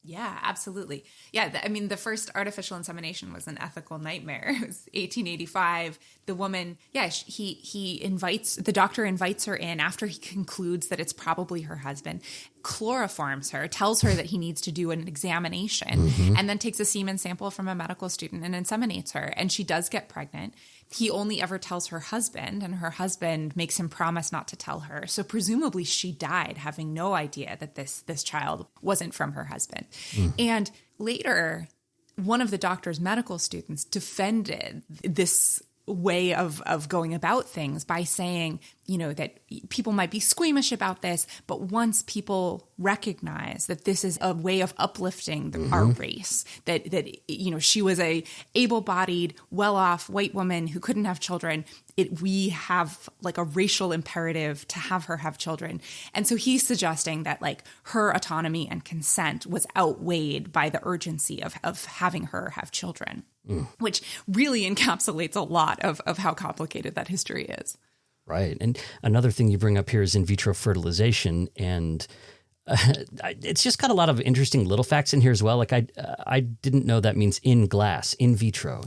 Yeah, absolutely. Yeah, I mean, the first artificial insemination was an ethical nightmare. It was 1885. The woman, the doctor invites her in after he concludes that it's probably her husband, chloroforms her, tells her that he needs to do an examination, and then takes a semen sample from a medical student and inseminates her. And she does get pregnant. He only ever tells her husband, and her husband makes him promise not to tell her. So presumably she died having no idea that this child wasn't from her husband. And later, one of the doctor's medical students defended this way of going about things by saying, that people might be squeamish about this, but once people recognize that this is a way of uplifting our race, that she was a able-bodied, well-off white woman who couldn't have children, we have like a racial imperative to have her have children. And so he's suggesting that like her autonomy and consent was outweighed by the urgency of having her have children, which really encapsulates a lot of how complicated that history is. Right. And another thing you bring up here is in vitro fertilization. And it's just got a lot of interesting little facts in here as well. Like I didn't know that means in glass, in vitro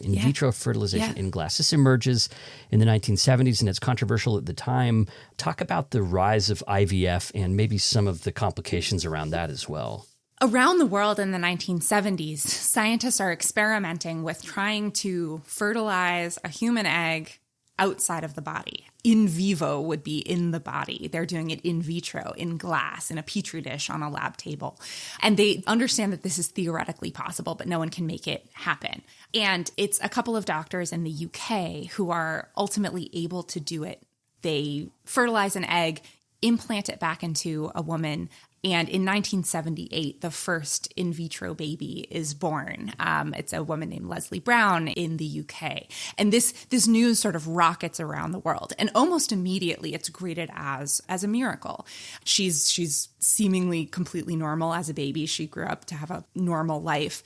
fertilization in glass. This emerges in the 1970s and it's controversial at the time. Talk about the rise of IVF and maybe some of the complications around that as well. Around the world in the 1970s, scientists are experimenting with trying to fertilize a human egg outside of the body. In vivo would be in the body. They're doing it in vitro, in glass, in a petri dish on a lab table. And they understand that this is theoretically possible, but no one can make it happen. And it's a couple of doctors in the UK who are ultimately able to do it. They fertilize an egg, implant it back into a woman, and in 1978, the first in vitro baby is born. It's a woman named Leslie Brown in the UK. And this news sort of rockets around the world. And almost immediately, it's greeted as a miracle. She's seemingly completely normal as a baby. She grew up to have a normal life.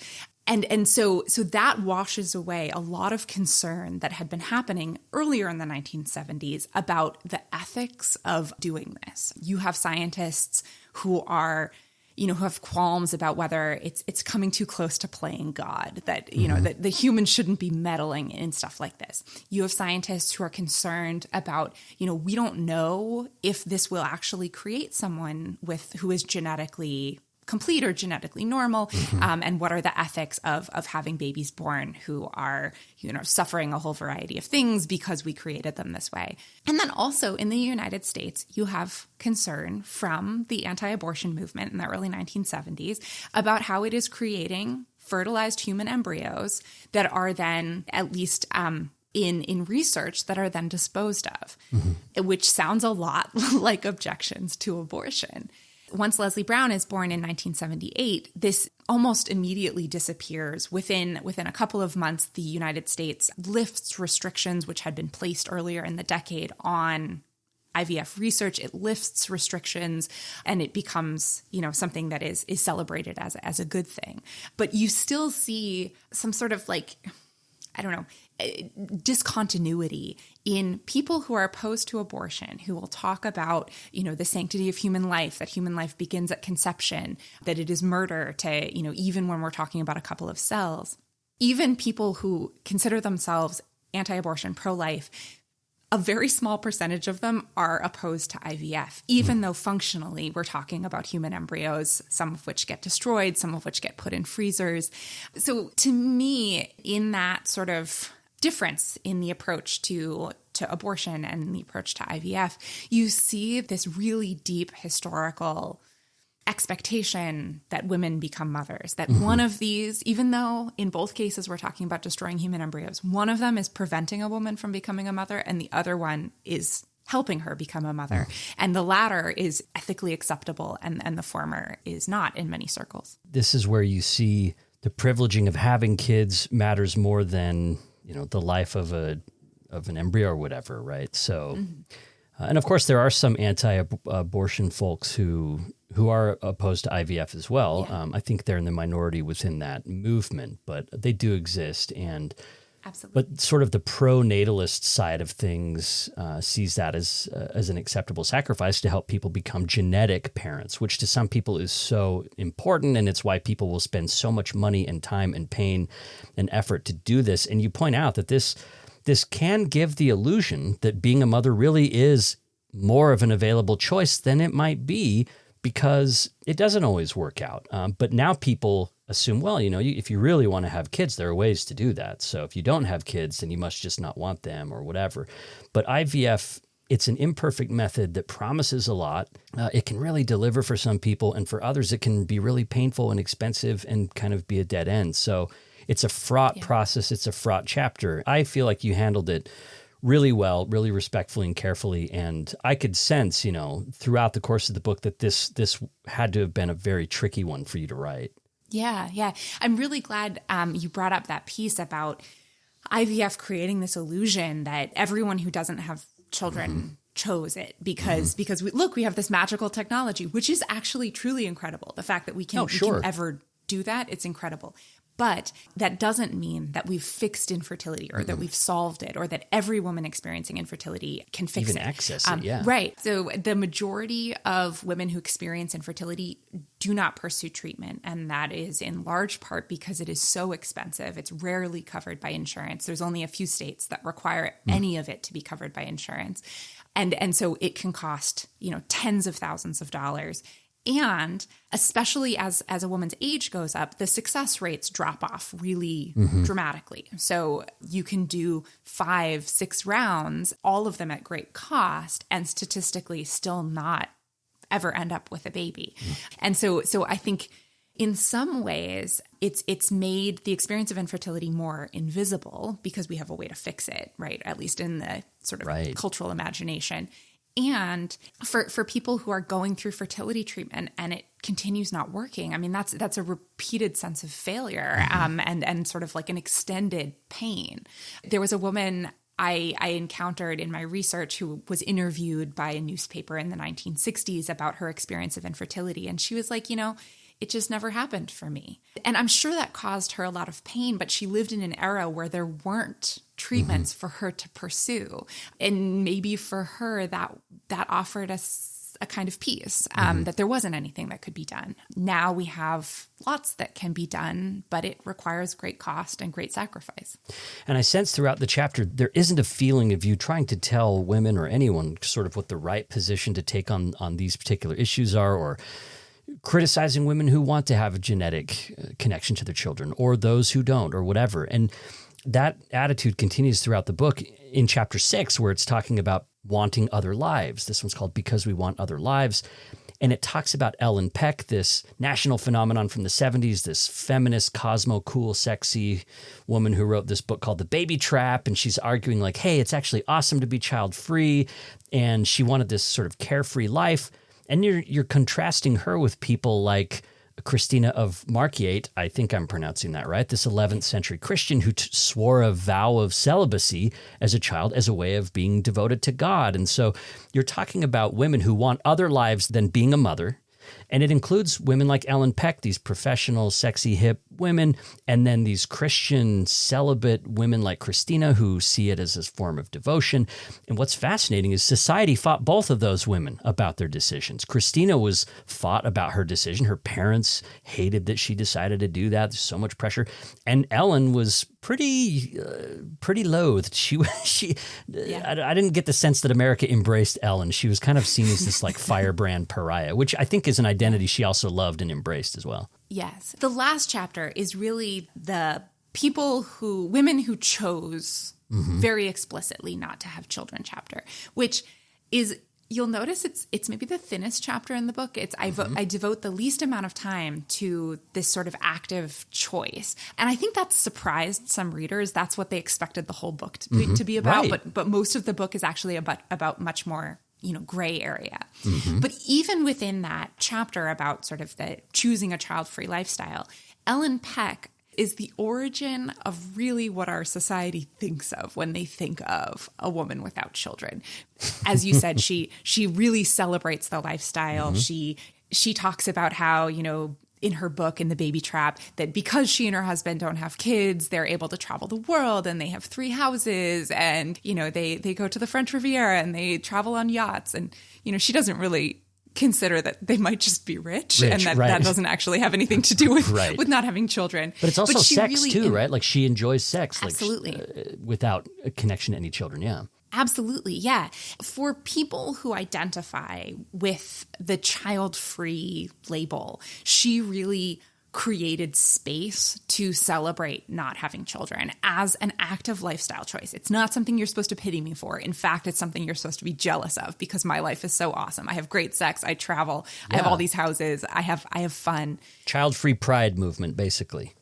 And so that washes away a lot of concern that had been happening earlier in the 1970s about the ethics of doing this. You have scientists who are, who have qualms about whether it's coming too close to playing God, that, that the humans shouldn't be meddling in stuff like this. You have scientists who are concerned about, we don't know if this will actually create someone who is genetically complete or genetically normal, and what are the ethics of having babies born who are, suffering a whole variety of things because we created them this way. And then also in the United States, you have concern from the anti-abortion movement in the early 1970s about how it is creating fertilized human embryos that are then, at least in research, that are then disposed of, which sounds a lot like objections to abortion. Once Leslie Brown is born in 1978, this almost immediately disappears. Within a couple of months, the United States lifts restrictions which had been placed earlier in the decade on IVF research. It lifts restrictions, and it becomes, something that is celebrated as a good thing. But you still see some sort of discontinuity in people who are opposed to abortion, who will talk about, the sanctity of human life, that human life begins at conception, that it is murder to, even when we're talking about a couple of cells. Even people who consider themselves anti-abortion, pro-life, a very small percentage of them are opposed to IVF, even though functionally we're talking about human embryos, some of which get destroyed, some of which get put in freezers. So to me, in that sort of difference in the approach to abortion and the approach to IVF, you see this really deep historical expectation that women become mothers, that one of these, even though in both cases we're talking about destroying human embryos, one of them is preventing a woman from becoming a mother and the other one is helping her become a mother. And the latter is ethically acceptable and the former is not in many circles. This is where you see the privileging of having kids matters more than, the life of an embryo or whatever, right? So, and of course there are some anti-abortion folks who are opposed to IVF as well. Yeah. I think they're in the minority within that movement, but they do exist. And absolutely, but sort of the pro-natalist side of things sees that as an acceptable sacrifice to help people become genetic parents, which to some people is so important, and it's why people will spend so much money and time and pain and effort to do this. And you point out that this can give the illusion that being a mother really is more of an available choice than it might be, because it doesn't always work out. But now people assume, well, if you really want to have kids, there are ways to do that. So if you don't have kids, then you must just not want them or whatever. But IVF, it's an imperfect method that promises a lot. It can really deliver for some people, and for others, it can be really painful and expensive and kind of be a dead end. So it's a fraught process. It's a fraught chapter. I feel like you handled it really well, really respectfully and carefully. And I could sense, throughout the course of the book that this had to have been a very tricky one for you to write. Yeah. I'm really glad you brought up that piece about IVF creating this illusion that everyone who doesn't have children chose it because we have this magical technology, which is actually truly incredible. The fact that we can ever do that, it's incredible. But that doesn't mean that we've fixed infertility or that we've solved it or that every woman experiencing infertility can fix Even it. access it, yeah. Right. So the majority of women who experience infertility do not pursue treatment. And that is in large part because it is so expensive. It's rarely covered by insurance. There's only a few states that require any of it to be covered by insurance. And so it can cost, tens of thousands of dollars. And especially as a woman's age goes up, the success rates drop off really dramatically. So you can do 5-6 rounds, all of them at great cost, and statistically still not ever end up with a baby. And so I think in some ways it's made the experience of infertility more invisible because we have a way to fix it, right? At least in the sort of cultural imagination. And for people who are going through fertility treatment and it continues not working, I mean, that's a repeated sense of failure and sort of like an extended pain. There was a woman I encountered in my research who was interviewed by a newspaper in the 1960s about her experience of infertility. And she was like, it just never happened for me. And I'm sure that caused her a lot of pain, but she lived in an era where there weren't treatments for her to pursue. And maybe for her, that offered us a kind of peace, that there wasn't anything that could be done. Now we have lots that can be done, but it requires great cost and great sacrifice. And I sense throughout the chapter, there isn't a feeling of you trying to tell women or anyone sort of what the right position to take on these particular issues are, or criticizing women who want to have a genetic connection to their children or those who don't or whatever. And that attitude continues throughout the book in chapter 6, where it's talking about wanting other lives. This one's called Because We Want Other Lives. And it talks about Ellen Peck, this national phenomenon from the 70s, this feminist, cosmo, cool, sexy woman who wrote this book called The Baby Trap. And she's arguing like, hey, it's actually awesome to be child-free. And she wanted this sort of carefree life. And you're contrasting her with people like Christina of Markiate, I think I'm pronouncing that right, this 11th century Christian who swore a vow of celibacy as a child as a way of being devoted to God. And so you're talking about women who want other lives than being a mother. And it includes women like Ellen Peck, these professional, sexy, hip women, and then these Christian celibate women like Christina who see it as a form of devotion. And what's fascinating is society fought both of those women about their decisions. Christina was fought about her decision. Her parents hated that she decided to do that. There's so much pressure. And Ellen was pretty loathed. I didn't get the sense that America embraced Ellen. She was kind of seen as this like firebrand pariah, which I think is an identity she also loved and embraced as well. Yes. The last chapter is really the women who chose very explicitly not to have children chapter, which is, you'll notice it's maybe the thinnest chapter in the book. I devote the least amount of time to this sort of active choice. And I think that's surprised some readers. That's what they expected the whole book to be about. Right. But most of the book is actually about much more, gray area. But even within that chapter about sort of the choosing a child-free lifestyle, Ellen Peck is the origin of really what our society thinks of when they think of a woman without children. As you said, she really celebrates the lifestyle. She talks about how, in her book, in The Baby Trap, that because she and her husband don't have kids, they're able to travel the world and they have 3 houses and, they go to the French Riviera and they travel on yachts. And, she doesn't really consider that they might just be rich and that doesn't actually have anything to do with not having children. But it's also sex too, right? Like she enjoys sex. Absolutely. Without a connection to any children, yeah. Absolutely, yeah. For people who identify with the child-free label, she really created space to celebrate not having children as an active lifestyle choice. It's not something you're supposed to pity me for. In fact, it's something you're supposed to be jealous of because my life is so awesome. I have great sex. I travel. Yeah. I have all these houses. I have fun. Child-free pride movement, basically.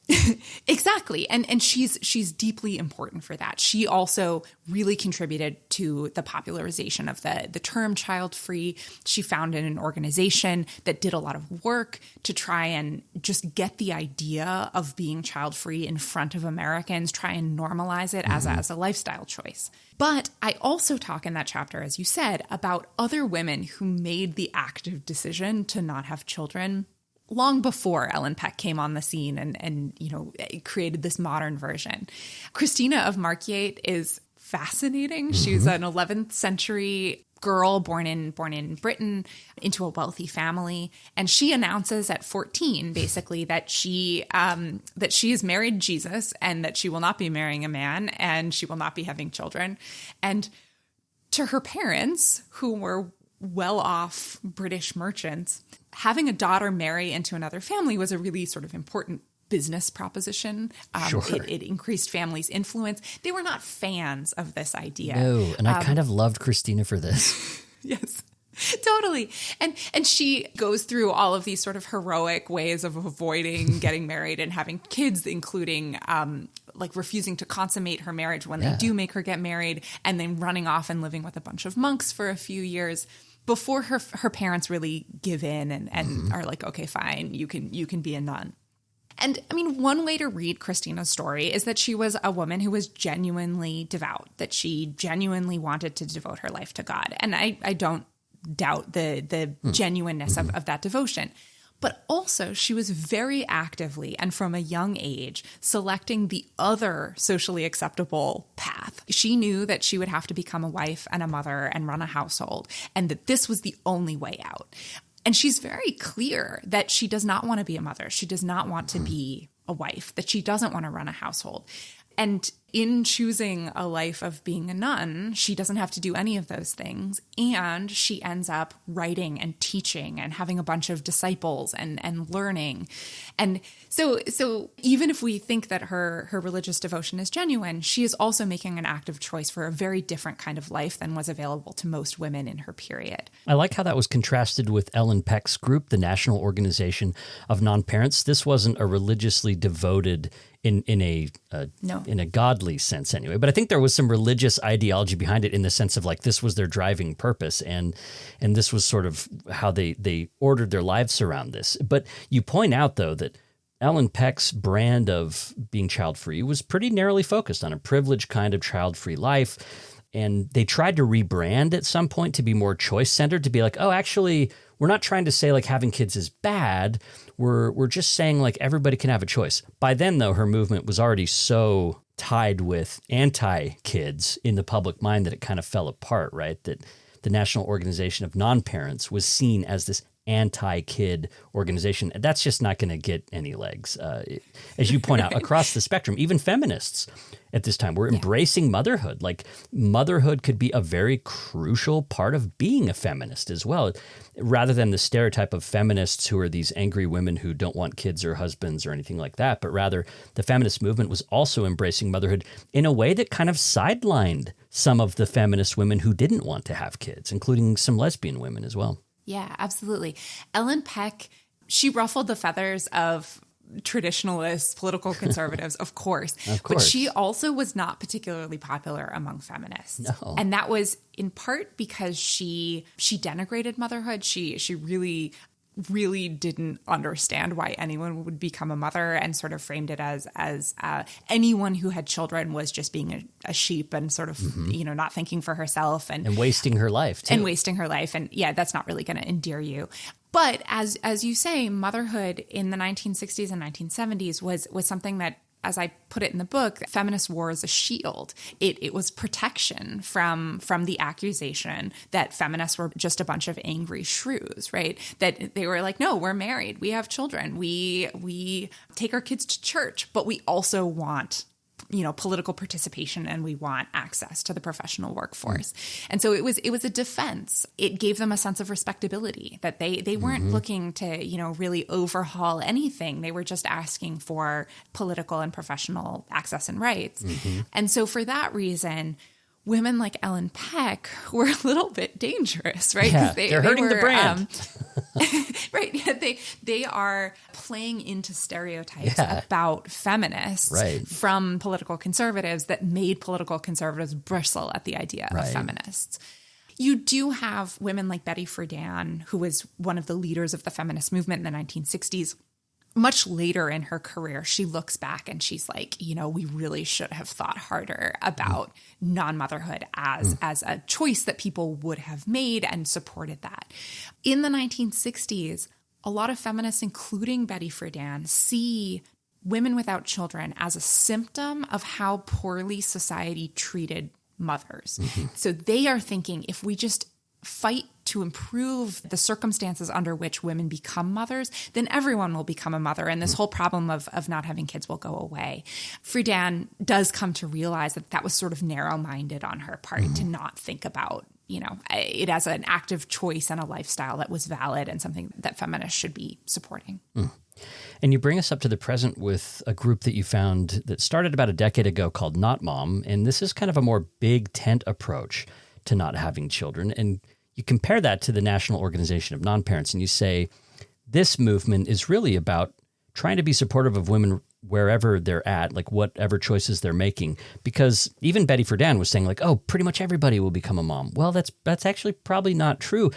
Exactly. And she's deeply important for that. She also really contributed to the popularization of the term child-free. She founded an organization that did a lot of work to try and just get the idea of being child-free in front of Americans, try and normalize it as a lifestyle choice. But I also talk in that chapter, as you said, about other women who made the active decision to not have children long before Ellen Peck came on the scene and created this modern version. Christina of Markiate is fascinating. She's an 11th century girl born in Britain into a wealthy family, and she announces at 14 basically that she has married Jesus and that she will not be marrying a man and she will not be having children. And to her parents, who were well-off British merchants, having a daughter marry into another family was a really sort of important business proposition. Sure. It increased families' influence. They were not fans of this idea. No, and I kind of loved Christina for this. Yes, totally. And she goes through all of these sort of heroic ways of avoiding getting married and having kids, including like refusing to consummate her marriage when they do make her get married, and then running off and living with a bunch of monks for a few years before her parents really give in and are like, okay, fine, you can be a nun. And I mean, one way to read Christina's story is that she was a woman who was genuinely devout, that she genuinely wanted to devote her life to God. And I don't doubt the genuineness of that devotion. But also, she was very actively and from a young age selecting the other socially acceptable path. She knew that she would have to become a wife and a mother and run a household, and that this was the only way out. And she's very clear that she does not want to be a mother. She does not want to be a wife, that she doesn't want to run a household. And in choosing a life of being a nun, she doesn't have to do any of those things. And she ends up writing and teaching and having a bunch of disciples and learning. And so even if we think that her religious devotion is genuine, she is also making an active choice for a very different kind of life than was available to most women in her period. I like how that was contrasted with Ellen Peck's group, the National Organization of Non-Parents. This wasn't a religiously devoted in a God broadly sense anyway. But I think there was some religious ideology behind it in the sense of like this was their driving purpose. And this was sort of how they ordered their lives around this. But you point out, though, that Ellen Peck's brand of being child-free was pretty narrowly focused on a privileged kind of child-free life. And they tried to rebrand at some point to be more choice-centered, to be like, oh, actually, we're not trying to say like having kids is bad. We're just saying like everybody can have a choice. By then, though, her movement was already so tied with anti-kids in the public mind that it kind of fell apart, right? That the National Organization of Non-Parents was seen as this anti-kid organization. That's just not going to get any legs. As you point out, across the spectrum, even feminists at this time were embracing motherhood. Like motherhood could be a very crucial part of being a feminist as well, rather than the stereotype of feminists who are these angry women who don't want kids or husbands or anything like that. But rather, the feminist movement was also embracing motherhood in a way that kind of sidelined some of the feminist women who didn't want to have kids, including some lesbian women as well. Yeah, absolutely. Ellen Peck, she ruffled the feathers of traditionalists, political conservatives, of course. But she also was not particularly popular among feminists. No. And that was in part because she denigrated motherhood. She really didn't understand why anyone would become a mother, and sort of framed it as anyone who had children was just being a sheep and sort of, not thinking for herself and wasting her life too. And yeah, that's not really going to endear you. But as you say, motherhood in the 1960s and 1970s was something that, as I put it in the book, feminists wore as a shield. It was protection from the accusation that feminists were just a bunch of angry shrews, right? That they were like, no, we're married, we have children, we take our kids to church, but we also want political participation, and we want access to the professional workforce. And so it was a defense. It gave them a sense of respectability, that they weren't looking to, really overhaul anything. They were just asking for political and professional access and rights. And so for that reason, women like Ellen Peck were a little bit dangerous, right? Yeah, they're hurting the brand. Right. Yeah, they are playing into stereotypes about feminists from political conservatives that made political conservatives bristle at the idea of feminists. You do have women like Betty Friedan, who was one of the leaders of the feminist movement in the 1960s. Much later in her career, she looks back and she's like, we really should have thought harder about non-motherhood as a choice that people would have made, and supported that. In the 1960s, a lot of feminists, including Betty Friedan, see women without children as a symptom of how poorly society treated mothers. So they are thinking, if we just fight to improve the circumstances under which women become mothers, then everyone will become a mother, and this whole problem of not having kids will go away. Friedan does come to realize that was sort of narrow-minded on her part to not think about, it as an active choice and a lifestyle that was valid and something that feminists should be supporting. And you bring us up to the present with a group that you found that started about a decade ago called Not Mom, and this is kind of a more big tent approach to not having children. And you compare that to the National Organization of Non-Parents, and you say this movement is really about trying to be supportive of women wherever they're at, like whatever choices they're making. Because even Betty Friedan was saying like, oh, pretty much everybody will become a mom. Well, that's actually probably not true.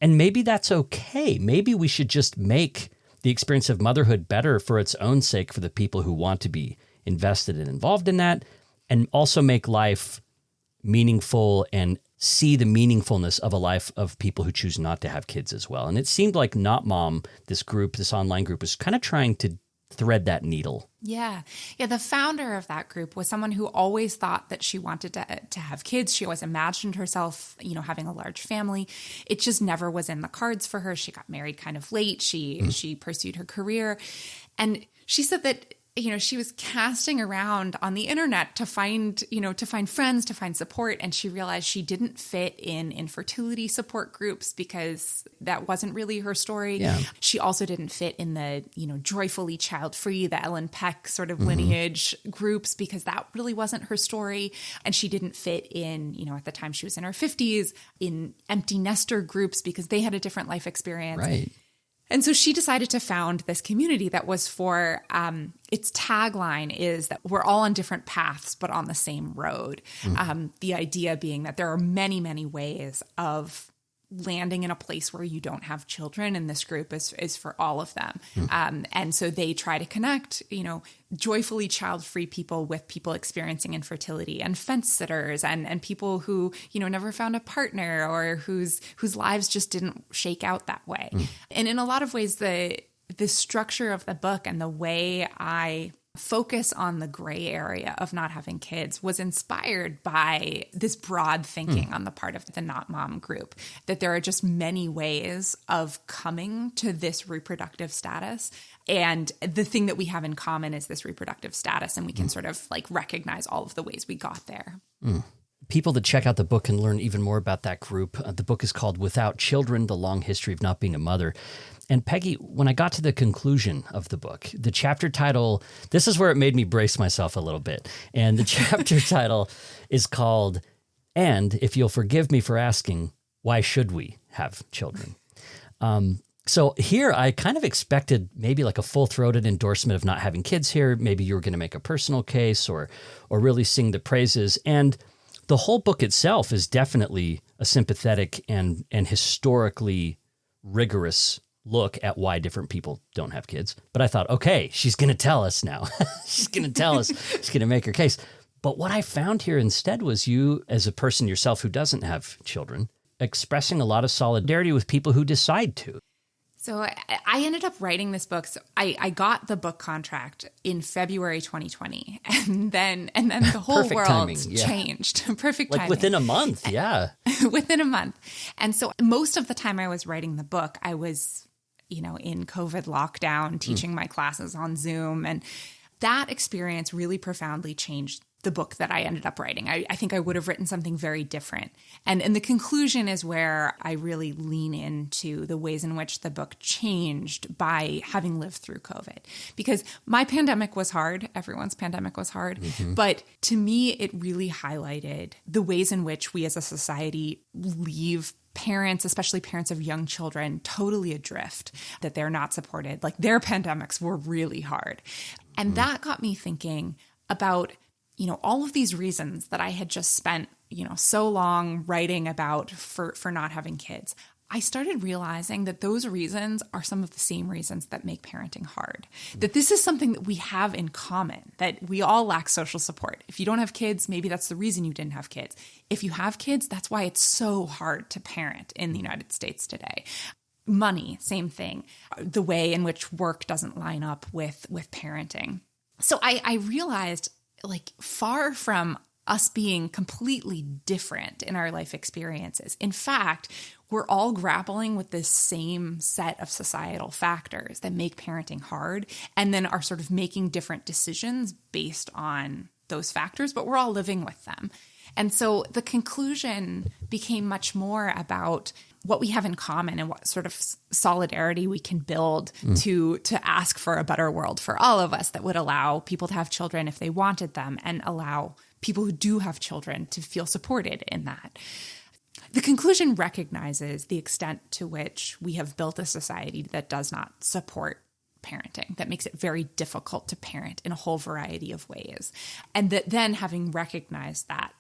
And maybe that's okay. Maybe we should just make the experience of motherhood better for its own sake, for the people who want to be invested and involved in that, and also make life meaningful and see the meaningfulness of a life of people who choose not to have kids as well. And it seemed like Not Mom, this online group, was kind of trying to thread that needle. Yeah. The founder of that group was someone who always thought that she wanted to have kids. She always imagined herself, having a large family. It just never was in the cards for her. She got married kind of late. She pursued her career. And she said that, she was casting around on the internet to find friends, to find support. And she realized she didn't fit in infertility support groups because that wasn't really her story. Yeah. She also didn't fit in the, joyfully child-free, the Ellen Peck sort of lineage groups, because that really wasn't her story. And she didn't fit in, at the time she was in her 50s, in empty nester groups, because they had a different life experience. Right. And so she decided to found this community that was for, its tagline is that we're all on different paths, but on the same road. The idea being that there are many, many ways of landing in a place where you don't have children, and this group is for all of them. And so they try to connect, joyfully child-free people with people experiencing infertility, and fence sitters and people who, never found a partner or whose lives just didn't shake out that way. And in a lot of ways, the structure of the book and the way I focus on the gray area of not having kids was inspired by this broad thinking on the part of the Not Mom group, that there are just many ways of coming to this reproductive status. And the thing that we have in common is this reproductive status, and we can sort of recognize all of the ways we got there. People that check out the book can learn even more about that group. The book is called Without Children, The Long History of Not Being a Mother. And Peggy, when I got to the conclusion of the book, the chapter title, this is where it made me brace myself a little bit. And the chapter title is called, "And If You'll Forgive Me for Asking, Why Should We Have Children?" So here I kind of expected maybe like a full-throated endorsement of not having kids here. Maybe you were going to make a personal case or really sing the praises. And the whole book itself is definitely a sympathetic and historically rigorous look at why different people don't have kids. But I thought, okay, she's going to tell us now. She's going to tell us. She's going to make her case. But what I found here instead was you, as a person yourself who doesn't have children, expressing a lot of solidarity with people who decide to. So I ended up writing this book. So I got the book contract in February 2020, and then the whole world changed. Perfect timing. Like within a month, yeah. Within a month. And so most of the time I was writing the book, I was, in COVID lockdown, teaching my classes on Zoom. And that experience really profoundly changed the book that I ended up writing. I think I would have written something very different. And the conclusion is where I really lean into the ways in which the book changed by having lived through COVID. Because my pandemic was hard. Everyone's pandemic was hard. But to me, it really highlighted the ways in which we as a society leave parents, especially parents of young children, totally adrift, that they're not supported. Like their pandemics were really hard. And that got me thinking about all of these reasons that I had just spent, so long writing about for not having kids. I started realizing that those reasons are some of the same reasons that make parenting hard. That this is something that we have in common, that we all lack social support. If you don't have kids, maybe that's the reason you didn't have kids. If you have kids, that's why it's so hard to parent in the United States today. Money, same thing. The way in which work doesn't line up with parenting. So I realized, far from us being completely different in our life experiences. In fact, we're all grappling with this same set of societal factors that make parenting hard, and then are sort of making different decisions based on those factors, but we're all living with them. And so the conclusion became much more about what we have in common and what sort of solidarity we can build to ask for a better world for all of us that would allow people to have children if they wanted them, and allow people who do have children to feel supported in that. The conclusion recognizes the extent to which we have built a society that does not support parenting, that makes it very difficult to parent in a whole variety of ways. And that then, having recognized that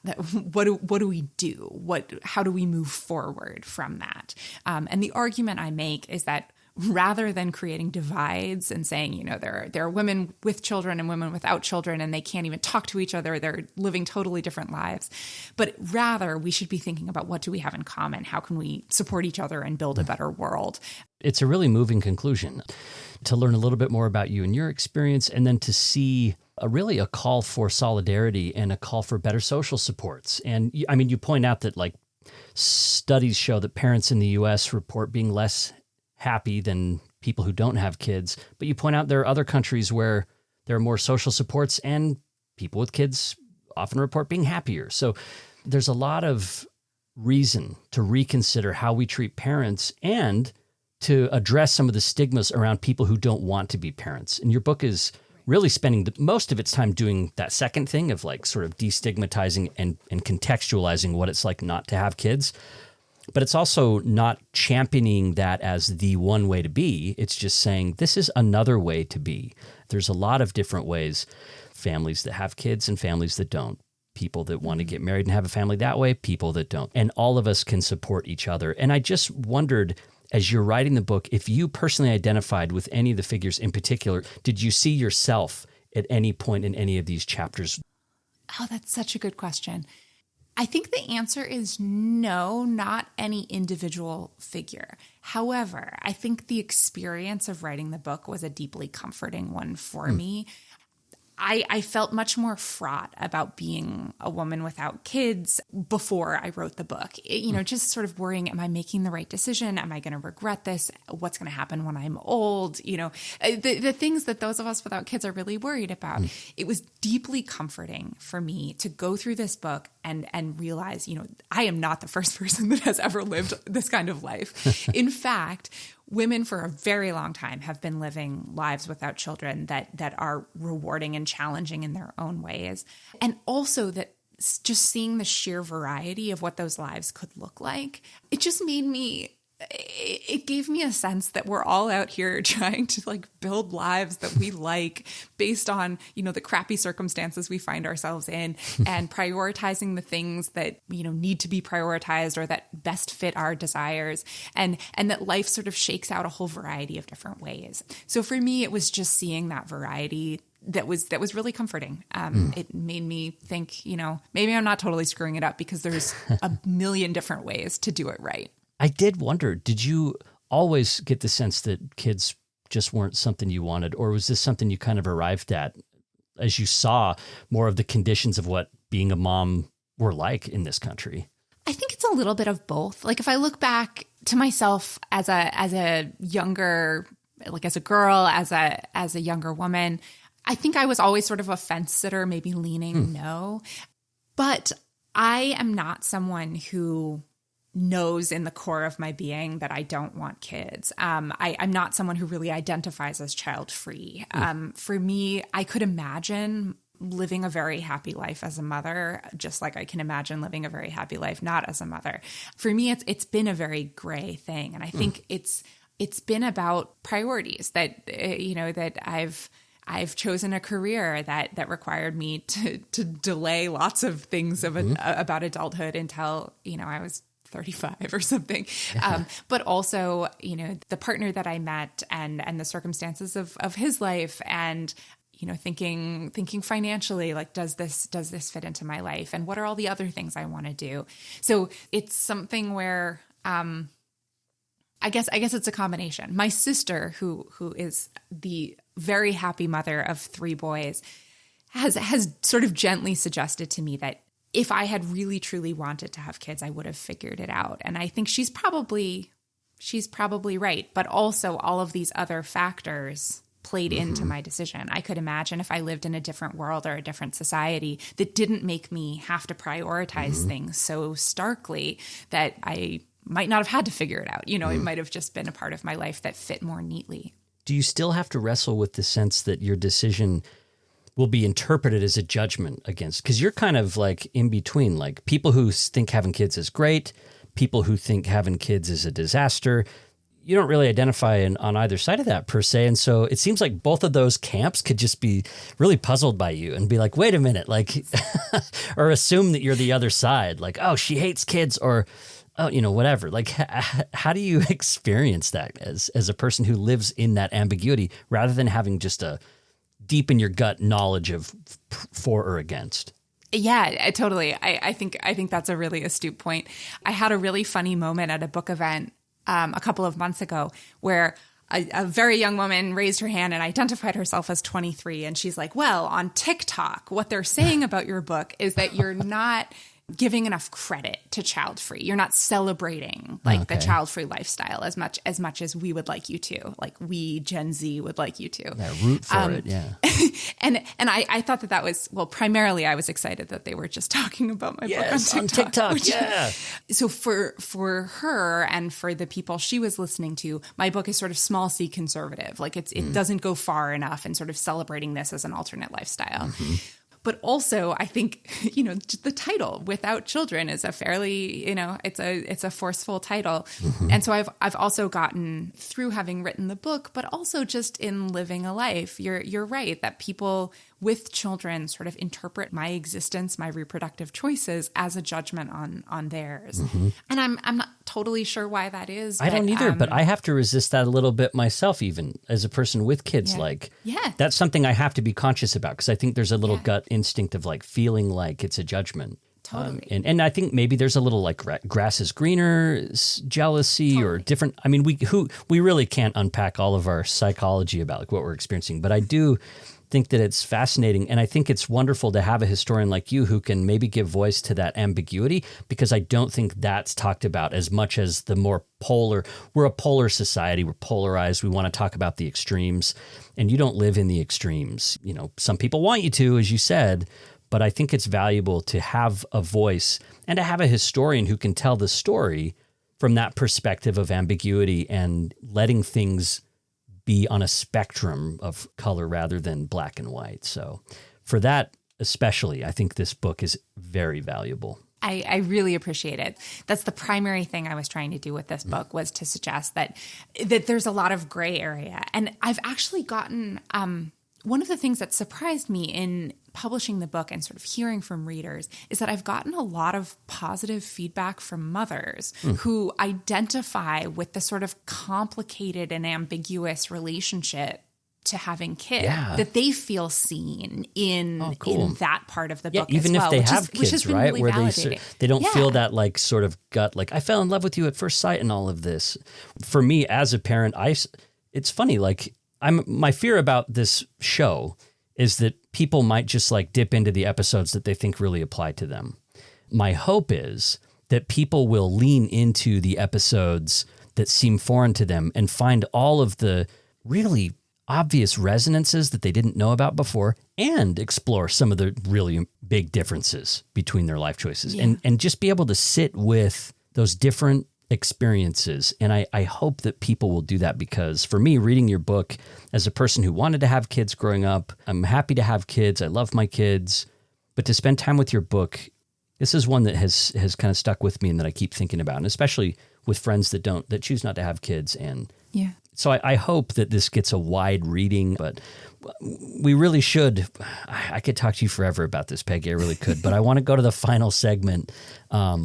what do we do? How do we move forward from that? And the argument I make is that rather than creating divides and saying, there are women with children and women without children, and they can't even talk to each other, they're living totally different lives, but rather we should be thinking about what do we have in common? How can we support each other and build a better world? It's a really moving conclusion to learn a little bit more about you and your experience, and then to see really a call for solidarity and a call for better social supports. And you point out that studies show that parents in the U.S. report being less happy than people who don't have kids. But you point out there are other countries where there are more social supports, and people with kids often report being happier. So there's a lot of reason to reconsider how we treat parents and to address some of the stigmas around people who don't want to be parents. And your book is really spending most of its time doing that second thing of sort of destigmatizing and contextualizing what it's like not to have kids. But it's also not championing that as the one way to be. It's just saying this is another way to be. There's a lot of different ways. Families that have kids and families that don't. People that want to get married and have a family that way, people that don't. And all of us can support each other. And I just wondered, as you're writing the book, if you personally identified with any of the figures in particular, did you see yourself at any point in any of these chapters? Oh, that's such a good question. I think the answer is no, not any individual figure. However, I think the experience of writing the book was a deeply comforting one for me. I felt much more fraught about being a woman without kids before I wrote the book. Just sort of worrying, am I making the right decision? Am I going to regret this? What's going to happen when I'm old? The things that those of us without kids are really worried about. It was deeply comforting for me to go through this book and realize, I am not the first person that has ever lived this kind of life. In fact, women for a very long time have been living lives without children that are rewarding and challenging in their own ways. And also that just seeing the sheer variety of what those lives could look like, it just it gave me a sense that we're all out here trying to build lives that we like based on, the crappy circumstances we find ourselves in and prioritizing the things that, need to be prioritized or that best fit our desires and that life sort of shakes out a whole variety of different ways. So for me, it was just seeing that variety that was really comforting. It made me think, maybe I'm not totally screwing it up because there's a million different ways to do it right. I did wonder, did you always get the sense that kids just weren't something you wanted, or was this something you kind of arrived at as you saw more of the conditions of what being a mom were like in this country? I think it's a little bit of both. If I look back to myself as a younger, as a girl, as a younger woman, I think I was always sort of a fence sitter, maybe leaning no. But I am not someone who knows in the core of my being that I don't want kids. I'm not someone who really identifies as child-free. For me, I could imagine living a very happy life as a mother, just like I can imagine living a very happy life not as a mother. For me, it's been a very gray thing. And I think it's been about priorities that, that I've chosen a career that required me to delay lots of things about adulthood until, I was 35 or something. But also, the partner that I met and the circumstances of his life and, thinking financially, does this fit into my life? And what are all the other things I want to do? So it's something where, I guess it's a combination. My sister, who is the very happy mother of 3 boys, has sort of gently suggested to me that if I had really truly wanted to have kids, I would have figured it out. And I think she's probably right. But also all of these other factors played into my decision. I could imagine if I lived in a different world or a different society that didn't make me have to prioritize things so starkly that I might not have had to figure it out. It might have just been a part of my life that fit more neatly. Do you still have to wrestle with the sense that your decision will be interpreted as a judgment against? Because you're kind of in between, people who think having kids is great, people who think having kids is a disaster. You don't really identify on either side of that per se. And so it seems like both of those camps could just be really puzzled by you and be like, wait a minute, or assume that you're the other side. Oh, she hates kids, or, oh, whatever. How do you experience that as a person who lives in that ambiguity rather than having just a deep in your gut knowledge of for or against? Yeah, totally. I think that's a really astute point. I had a really funny moment at a book event a couple of months ago where a very young woman raised her hand and identified herself as 23. And she's like, well, on TikTok, what they're saying about your book is that you're not giving enough credit to child-free. You're not celebrating the child-free lifestyle as much as we would like you to, we Gen Z would like you to. Yeah, root for it, yeah. and I thought that was, primarily I was excited that they were just talking about my book on TikTok. Yeah. So for her and for the people she was listening to, my book is sort of small c conservative. It doesn't go far enough in sort of celebrating this as an alternate lifestyle. But also, I think, just the title "Without Children" is a fairly, it's a forceful title. Mm-hmm. And so I've also gotten through having written the book, but also just in living a life. You're right that people with children sort of interpret my existence, my reproductive choices as a judgment on theirs. Mm-hmm. And I'm not totally sure why that is. I don't either, but I have to resist that a little bit myself, even as a person with kids. That's something I have to be conscious about, because I think there's a little gut instinct of feeling like it's a judgment. Totally. And I think maybe there's a little grass is greener jealousy or different. I mean, we really can't unpack all of our psychology about what we're experiencing, but I do think that it's fascinating. And I think it's wonderful to have a historian like you who can maybe give voice to that ambiguity, because I don't think that's talked about as much as the more polar. We're a polar society. We're polarized. We want to talk about the extremes, and you don't live in the extremes. Some people want you to, as you said, but I think it's valuable to have a voice and to have a historian who can tell the story from that perspective of ambiguity and letting things be on a spectrum of color rather than black and white. So for that especially, I think this book is very valuable. I really appreciate it. That's the primary thing I was trying to do with this book, was to suggest that there's a lot of gray area. And I've actually gotten one of the things that surprised me in publishing the book and sort of hearing from readers is that I've gotten a lot of positive feedback from mothers who identify with the sort of complicated and ambiguous relationship to having kids, that they feel seen in that part of the book even as well, if they have kids, right? Really where they don't feel that sort of gut, I fell in love with you at first sight and all of this. For me as a parent, it's funny, my fear about this show is that people might just dip into the episodes that they think really apply to them. My hope is that people will lean into the episodes that seem foreign to them and find all of the really obvious resonances that they didn't know about before, and explore some of the really big differences between their life choices, and just be able to sit with those different experiences. And I hope that people will do that, because for me, reading your book as a person who wanted to have kids growing up, I'm happy to have kids. I love my kids. But to spend time with your book, this is one that has kind of stuck with me and that I keep thinking about, and especially with friends that choose not to have kids. And so I hope that this gets a wide reading, but we really should. I could talk to you forever about this, Peggy. I really could, but I want to go to the final segment.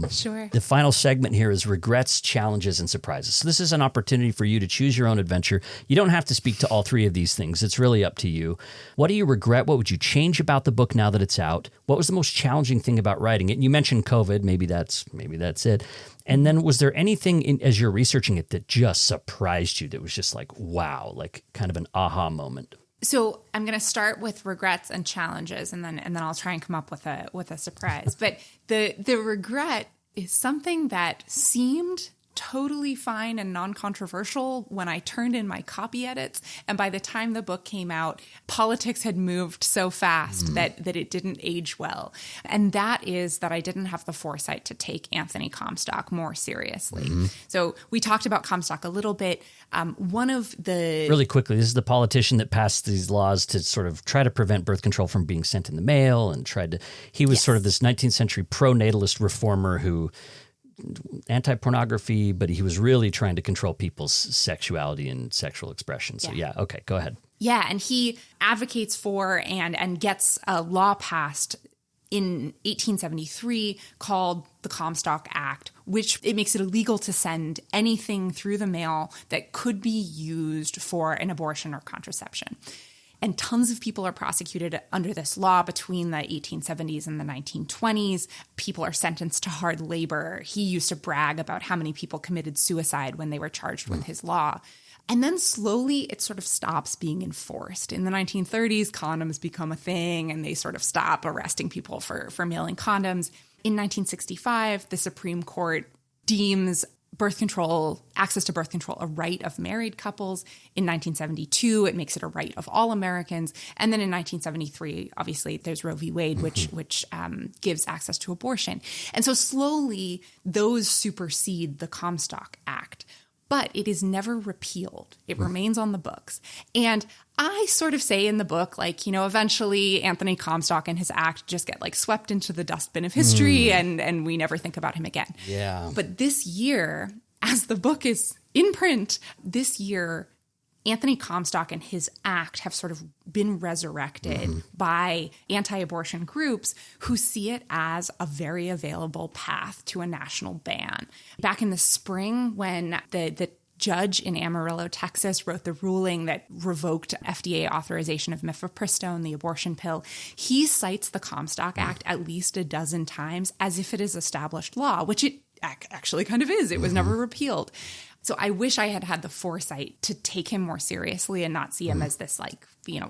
Sure. The final segment here is regrets, challenges, and surprises. So this is an opportunity for you to choose your own adventure. You don't have to speak to all three of these things. It's really up to you. What do you regret? What would you change about the book now that it's out? What was the most challenging thing about writing it? And you mentioned COVID. Maybe that's it. And then was there anything as you're researching it that just surprised you, that was just wow, kind of an aha moment? So I'm going to start with regrets and challenges, and then I'll try and come up with a surprise. But the regret is something that seemed totally fine and non-controversial when I turned in my copy edits. And by the time the book came out, politics had moved so fast that it didn't age well. And that is that I didn't have the foresight to take Anthony Comstock more seriously. So we talked about Comstock a little bit. One of the... Really quickly, this is the politician that passed these laws to sort of try to prevent birth control from being sent in the mail, and he was sort of this 19th century pro-natalist reformer who... anti-pornography, but he was really trying to control people's sexuality and sexual expression. So okay, go ahead. Yeah, and he advocates for and gets a law passed in 1873 called the Comstock Act, which it makes it illegal to send anything through the mail that could be used for an abortion or contraception. And tons of people are prosecuted under this law between the 1870s and the 1920s. People are sentenced to hard labor. He used to brag about how many people committed suicide when they were charged with his law. And then slowly it sort of stops being enforced. In the 1930s, condoms become a thing, and they sort of stop arresting people for mailing condoms. In 1965, the Supreme Court deems access to birth control, a right of married couples. In 1972, it makes it a right of all Americans. And then in 1973, obviously, there's Roe v. Wade, which gives access to abortion. And so slowly, those supersede the Comstock Act. but it is never repealed. It remains on the books. And I sort of say in the book, like, eventually Anthony Comstock and his act just get like swept into the dustbin of history and we never think about him again. Yeah. But this year, as the book is in print, this year, Anthony Comstock and his act have sort of been resurrected by anti-abortion groups who see it as a very available path to a national ban. Back in the spring, when the judge in Amarillo, Texas, wrote the ruling that revoked FDA authorization of mifepristone, the abortion pill, he cites the Comstock Act at least a dozen times as if it is established law, which it actually kind of is. It was never repealed. So I wish I had had the foresight to take him more seriously and not see him as this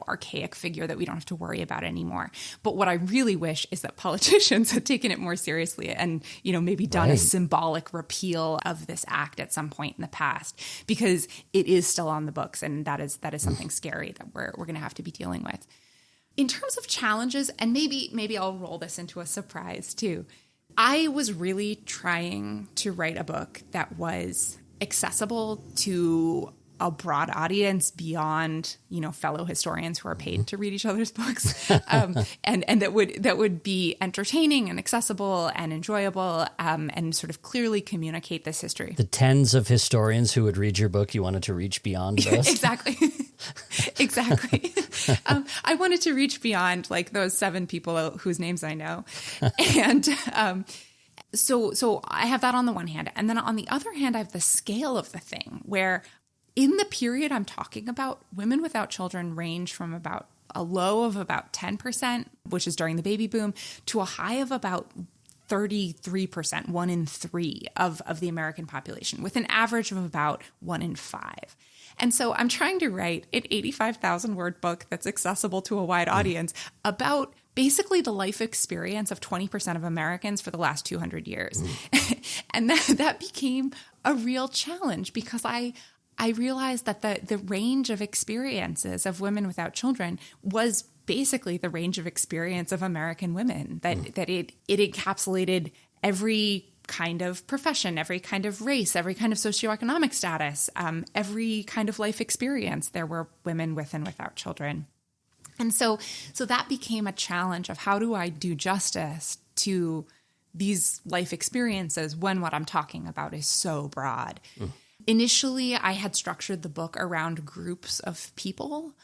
archaic figure that we don't have to worry about anymore. But what I really wish is that politicians had taken it more seriously and, maybe done a symbolic repeal of this act at some point in the past, because it is still on the books. And that is something scary that we're going to have to be dealing with. In terms of challenges, and maybe I'll roll this into a surprise too. I was really trying to write a book that was accessible to a broad audience beyond, fellow historians who are paid to read each other's books, and that would be entertaining and accessible and enjoyable, and sort of clearly communicate this history. The tens of historians who would read your book, you wanted to reach beyond those? Exactly. Exactly. I wanted to reach beyond like those 7 people whose names I know. And so I have that on the one hand. And then on the other hand, I have the scale of the thing where in the period I'm talking about, women without children range from about a low of about 10%, which is during the baby boom, to a high of about 33%, 1 in 3 of the American population, with an average of about 1 in 5. And so I'm trying to write an 85,000 word book that's accessible to a wide audience about basically the life experience of 20% of Americans for the last 200 years. And that became a real challenge because I realized that the range of experiences of women without children was basically the range of experience of American women, that it encapsulated every kind of profession, every kind of race, every kind of socioeconomic status, every kind of life experience. There were women with and without children. And so that became a challenge of how do I do justice to these life experiences when what I'm talking about is so broad. Initially, I had structured the book around groups of people,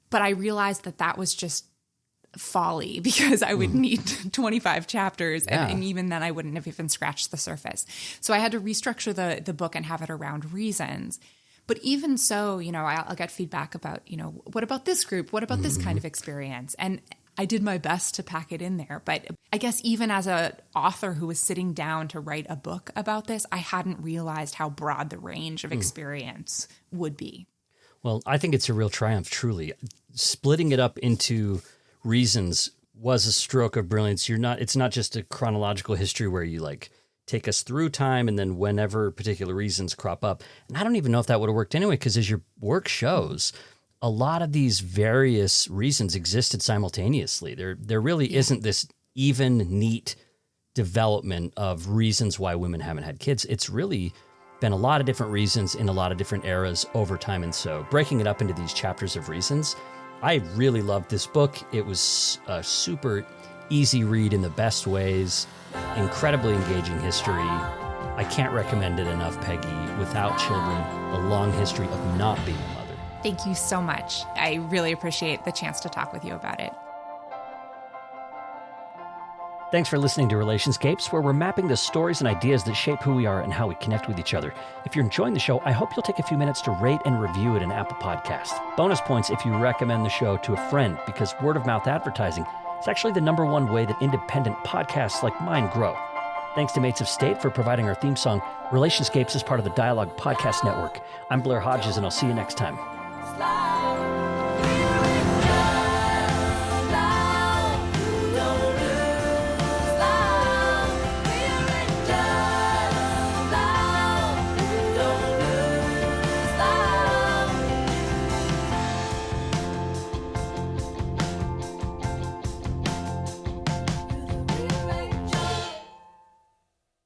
but I realized that was just folly because I would need 25 chapters and even then I wouldn't have even scratched the surface. So I had to restructure the book and have it around reasons. But even so, I'll get feedback about, what about this group? What about this kind of experience? And I did my best to pack it in there. But I guess even as an author who was sitting down to write a book about this, I hadn't realized how broad the range of experience would be. Well, I think it's a real triumph, truly. Splitting it up into reasons was a stroke of brilliance. It's not just a chronological history where you take us through time and then whenever particular reasons crop up. And I don't even know if that would have worked anyway, because as your work shows, a lot of these various reasons existed simultaneously. There really isn't this even, neat development of reasons why women haven't had kids. It's really been a lot of different reasons in a lot of different eras over time. And so breaking it up into these chapters of reasons, I really loved this book. It was a super easy read in the best ways, incredibly engaging history. I can't recommend it enough, Peggy. Without children, a long history of not being a mother. Thank you so much. I really appreciate the chance to talk with you about it. Thanks for listening to Relationscapes, where we're mapping the stories and ideas that shape who we are and how we connect with each other. If you're enjoying the show, I hope you'll take a few minutes to rate and review it in Apple Podcasts. Bonus points if you recommend the show to a friend, because word-of-mouth advertising is actually the #1 way that independent podcasts like mine grow. Thanks to Mates of State for providing our theme song. Relationscapes is part of the Dialogue Podcast Network. I'm Blair Hodges, and I'll see you next time.